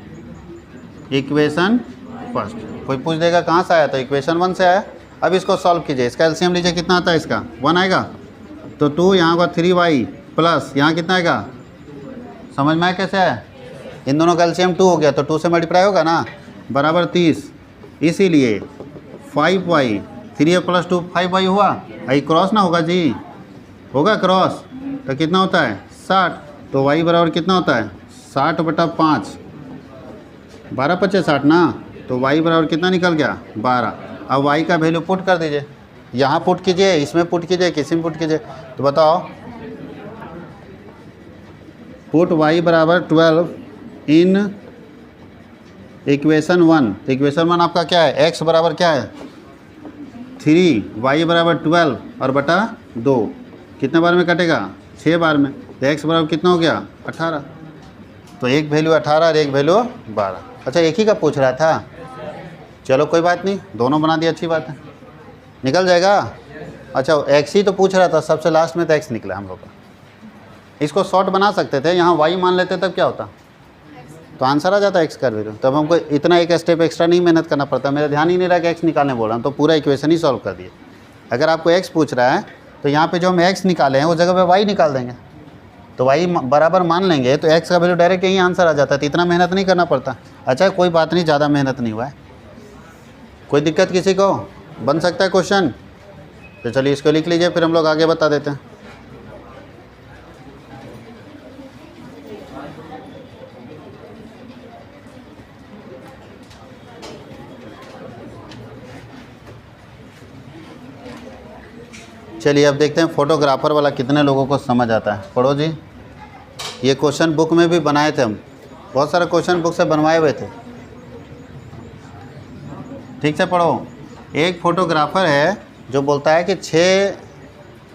इक्वेशन फर्स्ट। कोई पूछ देगा कहाँ से आया, तो इक्वेशन 1 से आया। अब इसको सॉल्व कीजिए, इसका एलसीएम लीजिए, कितना आता है इसका? 1 आएगा, तो 2 यहाँ होगा 3y प्लस यहाँ कितना आएगा? समझ में आया कैसे है? इन दोनों का एलसीएम 2 हो गया, तो 2 से मल्टीप्लाई होगा ना, बराबर 30। इसीलिए 5y 3y + 2 5y हुआ। आई क्रॉस ना होगा जी, होगा क्रॉस, तो कितना होता है? 60। तो y बराबर कितना होता है? 60/5, 12 × 5 = 60 ना, तो y बराबर कितना निकल गया? 12। अब y का वैल्यू पुट कर दीजिए, यहाँ पुट कीजिए, इसमें पुट कीजिए, किसी में पुट कीजिए। तो बताओ, पुट y = 12 इन इक्वेशन 1। तो इक्वेशन 1 आपका क्या है? x बराबर क्या है? 3, y बराबर 12 और बटा 2। कितने बार में कटेगा? 6 बार में। तो x बराबर कितना हो गया? 18। तो एक वैल्यू 18 और एक वैल्यू 12। अच्छा, एक ही का पूछ रहा था, चलो कोई बात नहीं, दोनों बना दिया, अच्छी बात है, निकल जाएगा। अच्छा, x ही तो पूछ रहा था, सबसे लास्ट में तो x निकला हम लोग का। इसको शॉर्ट बना सकते थे, यहाँ y मान लेते तब क्या होता? तो आंसर आ जाता x का वैल्यू। तब हमको इतना एक स्टेप एक्स्ट्रा नहीं मेहनत करना पड़ता। मेरा ध्यान ही नहीं रहा कि x निकालने बोल रहा हूँ, तो पूरा इक्वेशन ही सॉल्व कर दिए। अगर आपको x पूछ रहा है, तो यहाँ पे जो हम x निकाले हैं उस जगह पे y निकाल देंगे, तो y बराबर मान लेंगे, तो x का वैल्यू डायरेक्ट यही आंसर आ जाता है। तो इतना मेहनत नहीं करना पड़ता। अच्छा, कोई बात नहीं, ज़्यादा मेहनत नहीं हुआ है। कोई दिक्कत किसी को? बन सकता है क्वेश्चन? तो चलिए इसको लिख लीजिए, फिर हम लोग आगे बता देते हैं। चलिए अब देखते हैं फोटोग्राफर वाला कितने लोगों को समझ आता है। पढ़ो जी, ये क्वेश्चन बुक में भी बनाए थे हम, बहुत सारे क्वेश्चन बुक से बनवाए हुए थे। ठीक से पढ़ो। एक फोटोग्राफर है जो बोलता है कि 6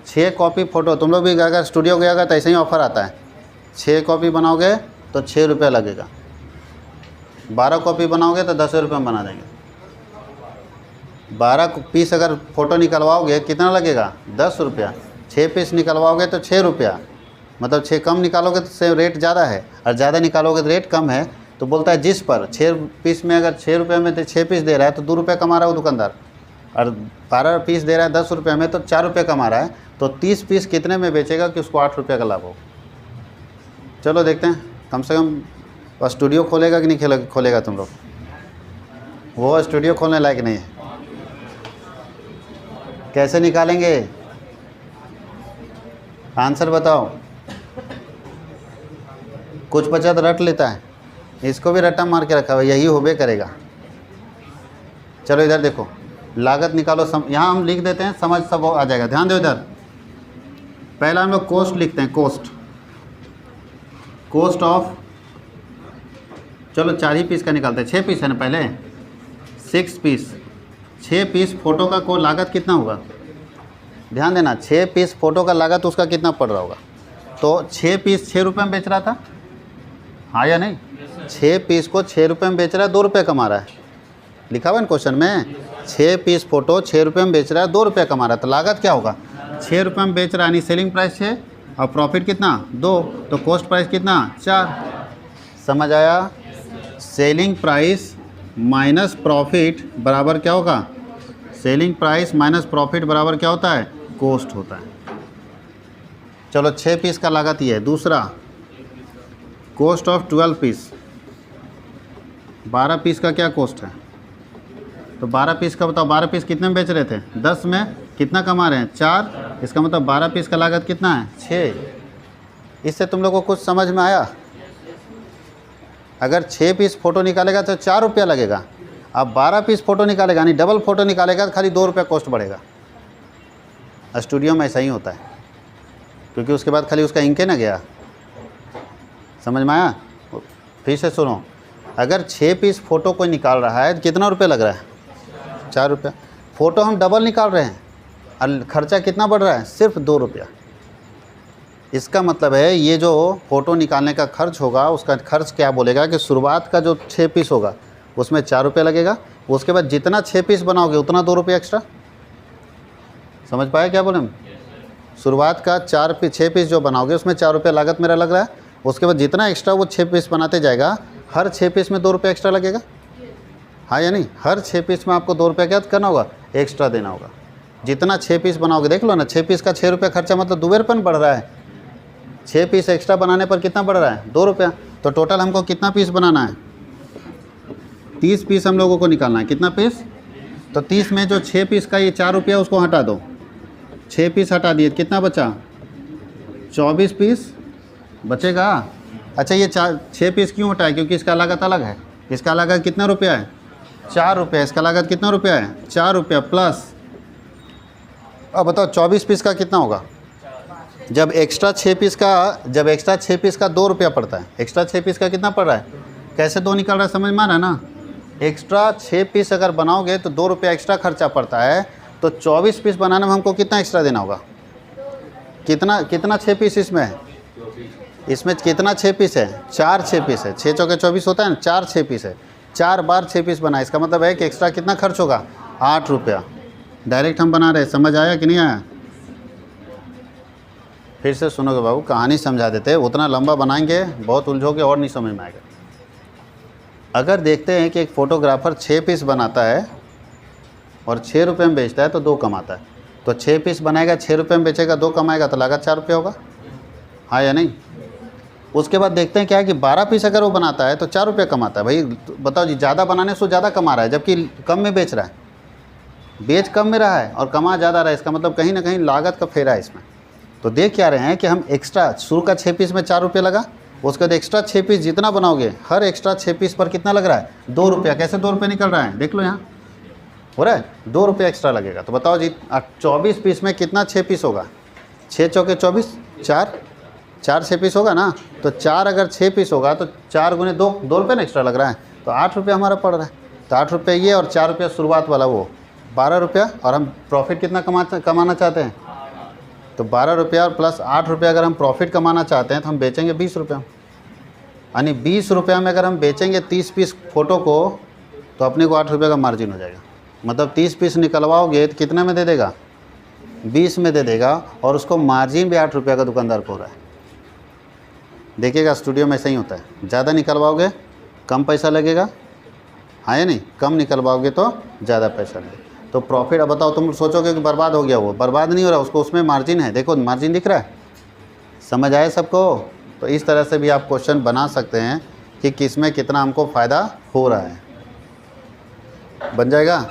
6 कॉपी फ़ोटो, तुम लोग भी अगर स्टूडियो गया तो ऐसे ही ऑफ़र आता है, 6 कॉपी बनाओगे तो 6 रुपये लगेगा, 12 कॉपी बनाओगे तो 10 रुपये में बना देंगे। 12 पीस अगर फ़ोटो निकलवाओगे कितना लगेगा? 10 रुपया। 6 पीस निकलवाओगे तो 6 रुपया, मतलब 6 कम निकालोगे तो रेट ज़्यादा है, और ज़्यादा निकालोगे तो रेट कम है। तो बोलता है जिस पर 6 पीस में अगर 6 रुपये में 6 पीस दे रहा है तो 2 रुपये कमा रहा है वो दुकानदार, और 12 पीस दे रहा है 10 रुपये में तो 4 रुपये कमा रहा है। तो 30 पीस कितने में बेचेगा कि उसको 8 रुपये का लाभ हो? चलो देखते हैं, कम से कम और स्टूडियो खोलेगा कि नहीं खोलेगा तुम लोग? वो स्टूडियो खोलने लायक नहीं है। कैसे निकालेंगे? आंसर बताओ। कुछ बचा तो रट लेता है, इसको भी रट्टा मार के रखा हुआ, यही होबे करेगा। चलो इधर देखो, लागत निकालो। यहाँ हम लिख देते हैं, समझ सब आ जाएगा। ध्यान दो इधर, पहला हम लोग कॉस्ट लिखते हैं, कॉस्ट ऑफ, चलो 4 ही पीस का निकालते हैं, 6 पीस है ना पहले, 6 पीस, 6 पीस फ़ोटो का को लागत कितना होगा? ध्यान देना, 6 पीस फ़ोटो का लागत उसका कितना पड़ रहा होगा? तो 6 पीस 6 रुपये में बेच रहा था, हाँ या नहीं? 6 पीस को 6 रुपये में बेच रहा है, 2 रुपये कमा रहा है। लिखा हुआ है ना क्वेश्चन में, 6 पीस फ़ोटो 6 रुपये में बेच रहा है, 2 रुपये कमा रहा है, तो लागत क्या होगा? 6 रुपये में बेच रहा है, यानी सेलिंग प्राइस 6 और प्रॉफिट कितना? 2, तो कॉस्ट प्राइस कितना? 4। समझ आया? सेलिंग प्राइस माइनस प्रॉफिट बराबर क्या होगा? सेलिंग प्राइस माइनस प्रॉफिट बराबर क्या होता है? कॉस्ट होता है। चलो 6 पीस का लागत ये है। दूसरा, कॉस्ट ऑफ 12 पीस, 12 पीस का क्या कॉस्ट है? तो 12 पीस का बताओ, 12 पीस कितने में बेच रहे थे? 10 में कितना कमा रहे हैं? 4। इसका मतलब 12 पीस का लागत कितना है? 6। इससे तुम लोगों को कुछ समझ में आया? अगर 6 पीस फ़ोटो निकालेगा तो 4 रुपया लगेगा, अब 12 पीस फ़ोटो निकालेगा, यानी डबल फ़ोटो निकालेगा तो खाली 2 रुपया कॉस्ट बढ़ेगा। स्टूडियो में ऐसा ही होता है, क्योंकि उसके बाद खाली उसका इंक ना गया। समझ में आया? फिर से सुनो, अगर 6 पीस फ़ोटो कोई निकाल रहा है तो कितना रुपया लग रहा है? 4 रुपया। फ़ोटो हम डबल निकाल रहे हैं और खर्चा कितना बढ़ रहा है? सिर्फ 2 रुपया। इसका मतलब है ये जो फ़ोटो निकालने का खर्च होगा, उसका खर्च क्या बोलेगा कि शुरुआत का जो 6 पीस होगा उसमें 4 रुपये लगेगा, उसके बाद जितना 6 पीस बनाओगे उतना 2 रुपये एक्स्ट्रा। समझ पाए क्या बोले? शुरुआत का 6 पीस जो बनाओगे उसमें 4 रुपये लागत मेरा लग रहा है, उसके बाद जितना एक्स्ट्रा वो 6 पीस बनाते जाएगा, हर 6 पीस में 2 रुपये एक्स्ट्रा लगेगा, हाँ या नहीं? हर 6 पीस में आपको 2 रुपये क्या करना होगा? एक्स्ट्रा देना होगा। जितना 6 पीस बनाओगे, देख लो ना, 6 पीस का 6 रुपये खर्चा, मतलब 2 रुपये बढ़ रहा है। 6 पीस एक्स्ट्रा बनाने पर कितना बढ़ रहा है? 2 रुपया। तो टोटल हमको कितना पीस बनाना है? 30 पीस हम लोगों को निकालना है। कितना पीस? तो 30 में जो 6 पीस का ये 4 रुपया उसको हटा दो, 6 पीस हटा दिए, कितना बचा? 24 पीस बचेगा। अच्छा, ये 6 पीस क्यों हटाए? क्योंकि इसका लागत अलग है। इसका लागत कितना रुपया है? 4 रुपया। इसका लागत कितना रुपया है? 4 रुपया प्लस, अब बताओ 24 पीस का कितना होगा? जब एक्स्ट्रा 6 पीस का 2 रुपया पड़ता है, एक्स्ट्रा 6 पीस का कितना पड़ रहा है? कैसे 2 निकल रहा है, समझ में आ रहा है ना? एक्स्ट्रा 6 पीस अगर बनाओगे तो 2 रुपया एक्स्ट्रा खर्चा पड़ता है, तो 24 पीस बनाने में हमको कितना एक्स्ट्रा देना होगा? कितना 6 पीस इसमें है? इसमें कितना 6 पीस है? 4 6 पीस है। 6 चौके 24 होता है ना, 4 6 पीस है, 4 बार 6 पीस बना। इसका मतलब है कि एक्स्ट्रा कितना खर्च होगा? 8 रुपया। डायरेक्ट हम बना रहे हैं, समझ आया कि नहीं आया? फिर से सुनोगे बाबू, कहानी समझा देते, उतना लंबा बनाएंगे बहुत उलझोगे और नहीं समझ में आएगा। अगर देखते हैं कि एक फ़ोटोग्राफ़र 6 पीस बनाता है और 6 रुपये में बेचता है तो 2 कमाता है, तो 6 पीस बनाएगा, 6 रुपये में बेचेगा, 2 कमाएगा, तो लागत 4 रुपये होगा, हाँ या नहीं? उसके बाद देखते हैं क्या है कि 12 पीस अगर वो बनाता है तो 4 रुपये कमाता है। भाई बताओ जी, ज़्यादा बनाने से ज़्यादा कमा रहा है, जबकि कम में बेच रहा है, बेच कम में रहा है और कमा ज़्यादा रहा है। इसका मतलब कहीं ना कहीं लागत का फेरा है इसमें। तो देख क्या रहे हैं कि हम एक्स्ट्रा शुरू का 6 पीस में 4 रुपये लगा, उसके बाद एक्स्ट्रा 6 पीस जितना बनाओगे, हर एक्स्ट्रा 6 पीस पर कितना लग रहा है? 2 रुपया। कैसे 2 रुपये निकल रहा है? देख लो यहाँ हो रहा है, 2 रुपये एक्स्ट्रा लगेगा। तो बताओ जी, 24 पीस में कितना 6 पीस होगा? 6 चौके 24, 4 6 पीस होगा ना, तो 4 अगर 6 पीस होगा तो 4 गुने 2 रुपये ना एक्स्ट्रा लग रहा है, तो 8 रुपये हमारा पड़ रहा है। तो 8 रुपये ये और 4 रुपये शुरुआत वाला वो 12 रुपया, और हम प्रॉफिट कितना कमाना चाहते हैं? तो 12 रुपया और प्लस 8 रुपया अगर हम प्रॉफिट कमाना चाहते हैं तो हम बेचेंगे 20 रुपया। यानी 20 रुपया में अगर हम बेचेंगे 30 पीस फ़ोटो को तो अपने को 8 रुपये का मार्जिन हो जाएगा। मतलब 30 पीस निकलवाओगे तो कितने में दे देगा? 20 में दे देगा, और उसको मार्जिन भी 8 रुपये का दुकानदार को हो रहा है। देखिएगा स्टूडियो में ऐसा ही होता है, ज़्यादा निकलवाओगे कम पैसा लगेगा, हाँ या नहीं? कम निकलवाओगे तो ज़्यादा पैसा लगेगा। तो प्रॉफिट, अब बताओ, तुम सोचोगे कि बर्बाद हो गया, वो बर्बाद नहीं हो रहा, उसको उसमें मार्जिन है। देखो मार्जिन दिख रहा है, समझ आए सबको? तो इस तरह से भी आप क्वेश्चन बना सकते हैं कि किस में कितना हमको फ़ायदा हो रहा है। बन जाएगा?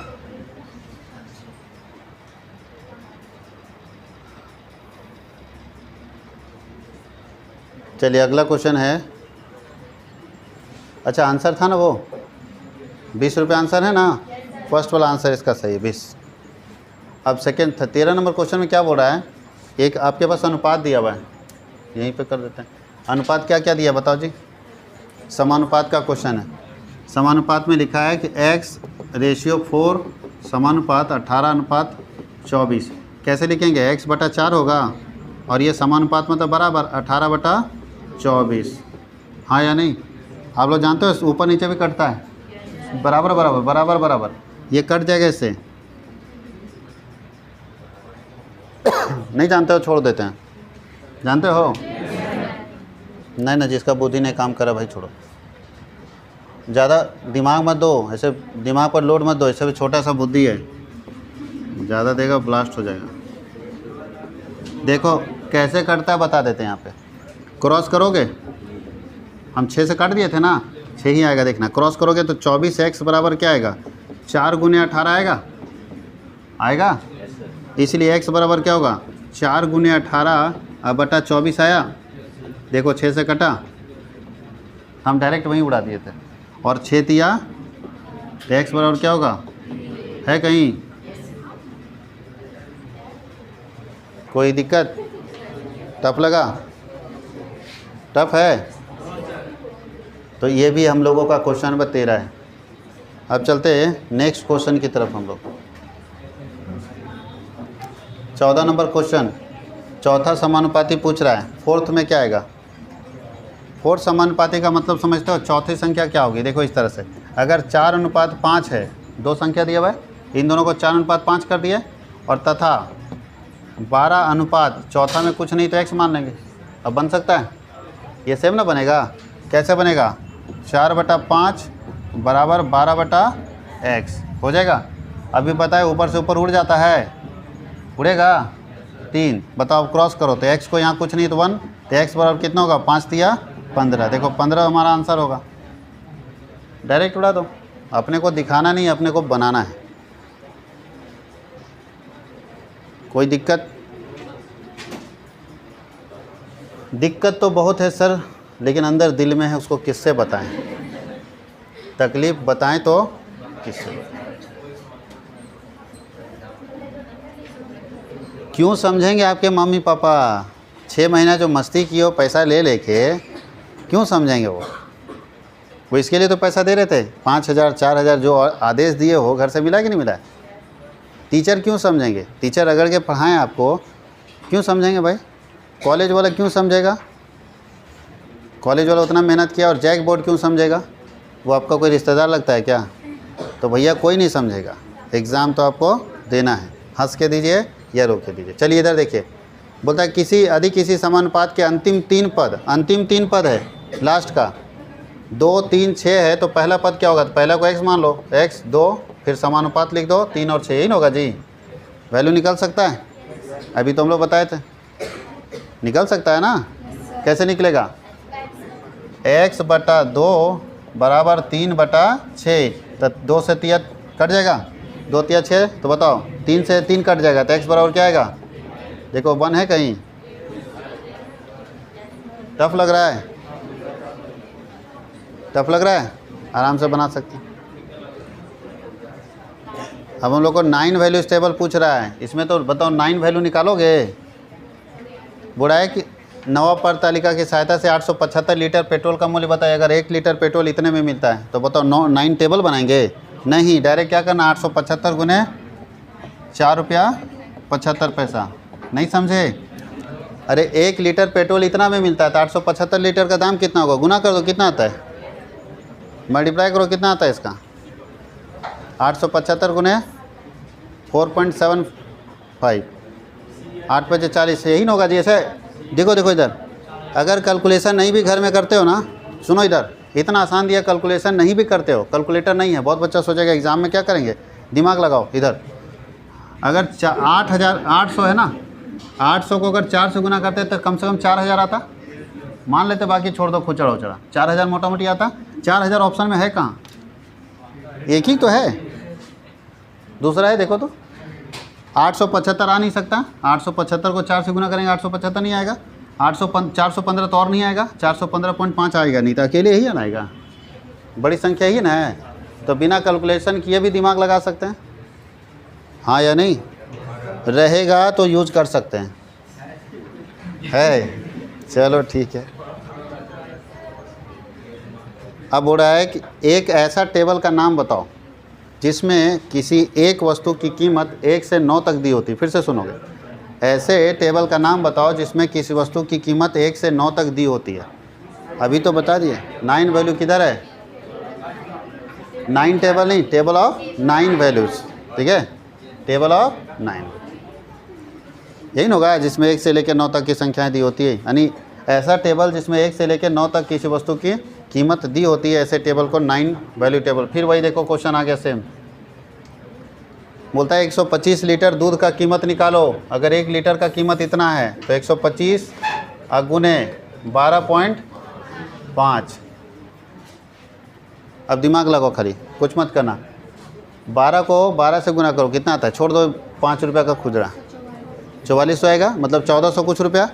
चलिए अगला क्वेश्चन है। अच्छा आंसर था ना वो 20 रुपये आंसर है ना? फर्स्ट वाला आंसर इसका सही है 20। अब सेकेंड 13 नंबर क्वेश्चन में क्या बोल रहा है? एक आपके पास अनुपात दिया हुआ है, यहीं पे कर देते हैं। अनुपात क्या क्या दिया बताओ जी? समानुपात का क्वेश्चन है। समानुपात में लिखा है कि x/4 समानुपात 18:24। कैसे लिखेंगे? x/4 होगा और ये समानुपात मतलब बराबर 18/24, हाँ या नहीं? आप लोग जानते हो ऊपर नीचे भी कटता है, बराबर बराबर बराबर बराबर, ये कट जाएगा इससे। नहीं जानते हो? छोड़ देते हैं। जानते हो? नहीं ना, जिसका बुद्धि नहीं काम करा भाई छोड़ो। ज़्यादा दिमाग मत दो, ऐसे दिमाग पर लोड मत दो, ऐसे भी छोटा सा बुद्धि है, ज़्यादा देगा ब्लास्ट हो जाएगा। देखो कैसे कटता है बता देते हैं। यहाँ पे क्रॉस करोगे, हम 6 से काट दिए थे ना, 6 ही आएगा। देखना क्रॉस करोगे तो 24x बराबर क्या आएगा? 4 × 18 आएगा, आएगा। इसलिए x बराबर क्या होगा? 4 × 18/24 आया। देखो 6 से कटा, हम डायरेक्ट वहीं उड़ा दिए थे, और 6 दिया तो x बराबर क्या होगा? है कहीं कोई दिक्कत? टफ लगा? टफ है? तो ये भी हम लोगों का क्वेश्चन नंबर 13 है। अब चलते हैं नेक्स्ट क्वेश्चन की तरफ हम लोग। 14 नंबर क्वेश्चन, चौथा समानुपाती पूछ रहा है। फोर्थ में क्या आएगा? फोर्थ समानुपाती का मतलब समझते हो? चौथी संख्या क्या होगी? देखो इस तरह से, अगर 4:5 है, दो संख्या दिया हुआ है, इन दोनों को 4:5 कर दिए, और तथा 12 अनुपात चौथा में कुछ नहीं तो x मान लेंगे। अब बन सकता है? ये सेम ना बनेगा? कैसे बनेगा? 4/5 बराबर 12/x हो जाएगा। अभी बताए ऊपर से ऊपर उड़ जाता है, उड़ेगा 3। बताओ क्रॉस करो तो x को यहाँ कुछ नहीं तो 1, तो x बराबर कितना होगा? 5 × 15। देखो 15 हमारा आंसर होगा। डायरेक्ट उड़ा दो, अपने को दिखाना नहीं, अपने को बनाना है। कोई दिक्कत? दिक्कत तो बहुत है सर, लेकिन अंदर दिल में है, उसको किससे बताएं? तकलीफ़ बताएं तो किससे? क्यों समझेंगे आपके मम्मी पापा? 6 महीना जो मस्ती की हो पैसा ले लेके, क्यों समझेंगे वो इसके लिए तो पैसा दे रहे थे। 5,000 4,000 जो आदेश दिए हो, घर से मिला कि नहीं मिला? टीचर क्यों समझेंगे? टीचर रगड़ के पढ़ाएं आपको, क्यों समझेंगे भाई? कॉलेज वाला क्यों समझेगा? कॉलेज वाला उतना मेहनत किया, और जैक बोर्ड क्यों समझेगा? वो आपका कोई रिश्तेदार लगता है क्या? तो भैया कोई नहीं समझेगा। एग्ज़ाम तो आपको देना है, हंस के दीजिए या रो के दीजिए। चलिए इधर देखिए, बोलता है किसी समानुपात के अंतिम 3 पद है, लास्ट का 2 3 6 है, तो पहला पद क्या होगा? तो पहला को x मान लो, x 2, फिर समानुपात लिख दो 3 और 6, यही ना होगा जी? वैल्यू निकल सकता है? अभी तो हम लोग बताए थे, निकल सकता है ना? कैसे निकलेगा? x/2 बराबर 3/6, तो 2 से 3 कट जाएगा, 2 3 6, तो बताओ 3 से 3 कट जाएगा, तो x बराबर क्या आएगा? देखो 1 है कहीं? टफ लग रहा है? टफ लग रहा है? आराम से बना सकते हैं। अब हम लोग को 9 वैल्यू स्टेबल पूछ रहा है, इसमें तो बताओ 9 वैल्यू निकालोगे? बोला है कि 9 पर तालिका की सहायता से 875 लीटर पेट्रोल का मूल्य बताए। अगर 1 लीटर पेट्रोल इतने में मिलता है तो बताओ 9 टेबल बनाएंगे? नहीं, डायरेक्ट क्या करना? 875 × 4 रुपया 75 पैसा। नहीं समझे? अरे 1 लीटर पेट्रोल इतना में मिलता है तो 875 लीटर का दाम कितना होगा? गुना कर दो, कितना आता है, मल्टीप्लाई करो, कितना आता है इसका? 875 गुने 4.75, 8 5 40, यही ना होगा जी। ऐसे देखो देखो इधर, अगर कैलकुलेशन नहीं भी घर में करते हो ना, सुनो इधर, इतना आसान दिया, कैलकुलेशन नहीं भी करते हो, कैलकुलेटर नहीं है, बहुत बच्चा सोचेगा एग्ज़ाम में क्या करेंगे, दिमाग लगाओ इधर। अगर 8,800 है ना, 800 को अगर 4 से गुना करते तो कम से कम 4,000 आता, मान लेते, बाकी छोड़ दो खुचड़ा उचड़ा, 4,000 मोटा मोटी आता। 4,000 ऑप्शन में है कहाँ? एक ही तो है, दूसरा है देखो तो। 875 आ नहीं सकता, 875 को 4 से गुना करेंगे 875 नहीं आएगा। 415 तो और नहीं आएगा, 415.5 आएगा, नहीं तो अकेले ही आएगा, बड़ी संख्या ही ना है। तो बिना कैलकुलेशन किए भी दिमाग लगा सकते हैं, हाँ या नहीं? रहेगा तो यूज कर सकते हैं, है? चलो ठीक है। अब बोल रहा है कि एक ऐसा टेबल का नाम बताओ जिसमें किसी एक वस्तु की कीमत 1 से 9 तक दी होती। फिर से सुनोगे, ऐसे टेबल का नाम बताओ जिसमें किसी वस्तु की कीमत 1 से 9 तक दी होती है। अभी तो बता दिए, 9 वैल्यू किधर है? 9 टेबल नहीं, टेबल ऑफ 9 वैल्यूज़, ठीक है, टेबल ऑफ 9, यही होगा जिसमें 1 से लेकर 9 तक की संख्याएं दी होती है। यानी ऐसा टेबल जिसमें 1 से लेकर 9 तक किसी वस्तु की कीमत दी होती है, ऐसे टेबल को 9 वैल्यू टेबल। फिर वही देखो क्वेश्चन आ गया सेम, बोलता है 125 लीटर दूध का कीमत निकालो। अगर 1 लीटर का कीमत इतना है तो 125 गुने 12.5। अब दिमाग लगाओ खाली, कुछ मत करना। 12 को 12 से गुना करो, कितना आता है? छोड़ दो 5 रुपये का खुजरा, 4400 आएगा, मतलब 1400 कुछ रुपया।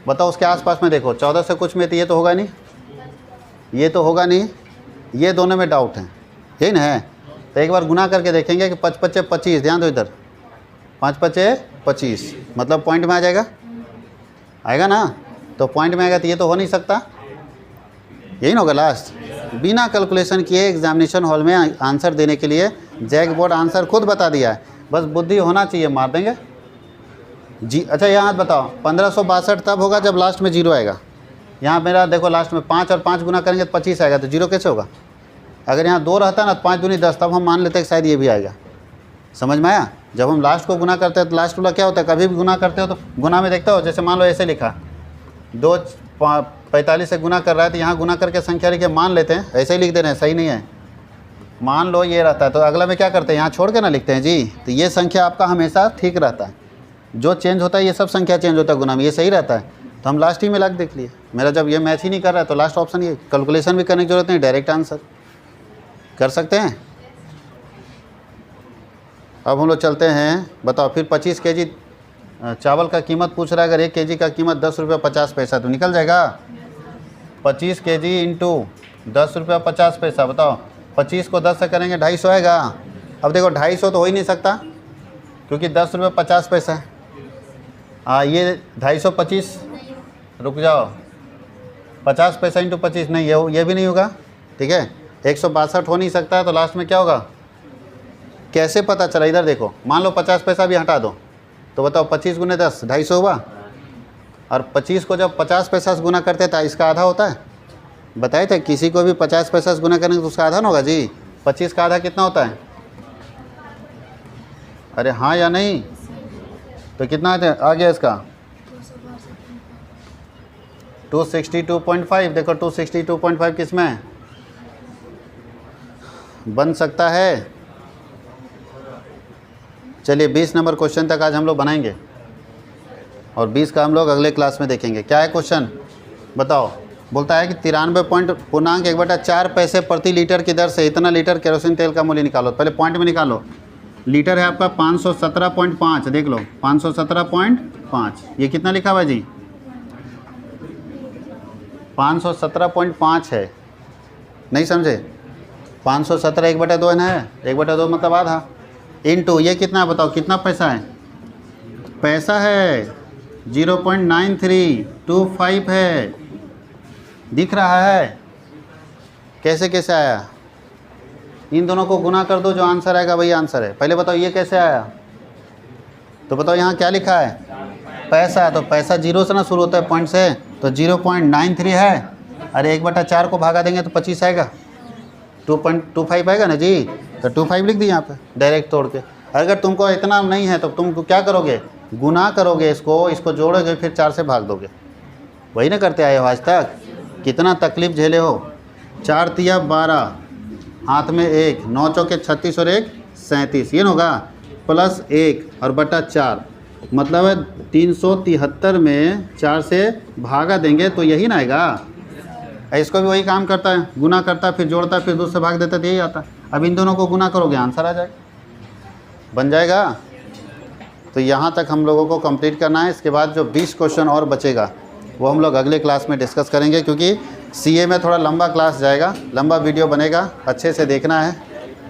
बताओ उसके आसपास में देखो, 14 से कुछ में तो ये तो होगा नहीं, ये तो होगा नहीं, ये दोनों में डाउट है, यही ना है? तो एक बार गुना करके देखेंगे कि 5 5 25, ध्यान दो इधर, 5 5 25, मतलब पॉइंट में आ जाएगा, आएगा ना? तो पॉइंट में आएगा तो ये तो हो नहीं सकता, यही ना होगा लास्ट। बिना कैलकुलेशन किए एग्जामिनेशन हॉल में आंसर देने के लिए जैक बोर्ड आंसर खुद बता दिया है, बस बुद्धि होना चाहिए, मार देंगे जी। अच्छा यहाँ बताओ, 1562 तब होगा जब लास्ट में 0 आएगा। यहाँ मेरा देखो लास्ट में 5 और 5 गुना करेंगे तो 25 आएगा, तो 0 कैसे होगा? अगर यहाँ 2 रहता ना तो 5 दूनी 10, तब हम मान लेते हैं कि शायद ये भी आएगा। समझ में आया? जब हम लास्ट को गुना करते हैं तो लास्ट वाला क्या होता है, कभी भी गुना करते हो तो गुना में देखते हो, जैसे मान लो ऐसे लिखा 2 45 से गुना कर रहा है, तो यहाँ गुना करके संख्या लिखे मान लेते हैं, ऐसे ही लिख दे रहे हैं, सही नहीं है। मान लो ये रहता है तो अगला में क्या करते हैं, यहाँ छोड़ के ना लिखते हैं जी। तो ये संख्या आपका हमेशा ठीक रहता है, जो चेंज होता है ये सब संख्या चेंज होता है गुना में, ये सही रहता है। तो हम लास्ट ही में लग देख लिए, मेरा जब ये मैच ही नहीं कर रहा है तो लास्ट ऑप्शन ये, कैलकुलेशन भी करने की जरूरत नहीं, डायरेक्ट आंसर कर सकते हैं। अब हम लोग चलते हैं, बताओ फिर 25 केजी चावल का कीमत पूछ रहा है। अगर 1 केजी का कीमत 10 रुपये 50 पैसा तो निकल जाएगा 25 केजी इंटू 10 रुपये 50 पैसा। बताओ 25 को 10 से करेंगे 250 आएगा। अब देखो 250 तो हो ही नहीं सकता क्योंकि 10 रुपये 50 पैसा है। ये 250, रुक जाओ, 50 पैसा इंटू 25 नहीं, ये भी नहीं होगा, ठीक है। 162 हो नहीं सकता है, तो लास्ट में क्या होगा, कैसे पता चला? इधर देखो, मान लो 50 पैसा भी हटा दो तो बताओ 25 गुने 10 250 हुआ, और 25 को जब 50 पैसा से गुना करते तो इसका आधा होता है। बताए थे किसी को भी 50 पैसा से गुना करेंगे तो उसका आधा ना होगा जी। 25 का आधा कितना होता है? अरे हाँ या नहीं? तो कितना आ गया इसका 262.5। देखो 262.5 किस में बन सकता है? चलिए 20 नंबर क्वेश्चन तक आज हम लोग बनाएंगे और 20 का हम लोग अगले क्लास में देखेंगे। क्या है क्वेश्चन बताओ? बोलता है कि 93.4 पैसे प्रति लीटर की दर से इतना लीटर केरोसिन तेल का मूल्य निकालो। पहले पॉइंट में निकालो। लीटर है आपका 517.5, देख लो 517.5। ये कितना लिखा हुआ है जी? 517.5 है, नहीं समझे? 517 1/2 है ना, 1/2 मतलब आधा, इनटू ये कितना बताओ, कितना पैसा है? पैसा है 0.9325 है, दिख रहा है? कैसे कैसे आया? इन दोनों को गुना कर दो, जो आंसर आएगा वही आंसर है। पहले बताओ ये कैसे आया? तो बताओ यहाँ क्या लिखा है? पैसा, तो पैसा जीरो से ना शुरू होता है, पॉइंट से, तो 0.93 है। अरे 1/4 को भागा देंगे तो 25 आएगा, 2.25 आएगा ना जी, तो 25 लिख दी यहाँ पे डायरेक्ट तोड़ के। अगर तुमको इतना नहीं है तो तुम क्या करोगे, गुना करोगे, इसको जोड़ोगे, फिर 4 से भाग दोगे। वही ना करते आए हो आज तक, कितना तकलीफ़ झेले हो। 4 तिया 12, हाथ में 1, 9 चौके 36 और 1 37, ये ना होगा, प्लस 1 और बटा 4, मतलब है 373 में 4 से भागा देंगे तो यही ना आएगा। इसको भी वही काम करता है, गुना करता है, फिर जोड़ता है, फिर 2 से भाग देता है, तो यही आता है। अब इन दोनों को गुना करोगे, आंसर आ जाएगा, बन जाएगा। तो यहाँ तक हम लोगों को कंप्लीट करना है। इसके बाद जो 20 क्वेश्चन और बचेगा वो हम लोग अगले क्लास में डिस्कस करेंगे, क्योंकि सीए में थोड़ा लंबा क्लास जाएगा, लंबा वीडियो बनेगा, अच्छे से देखना है।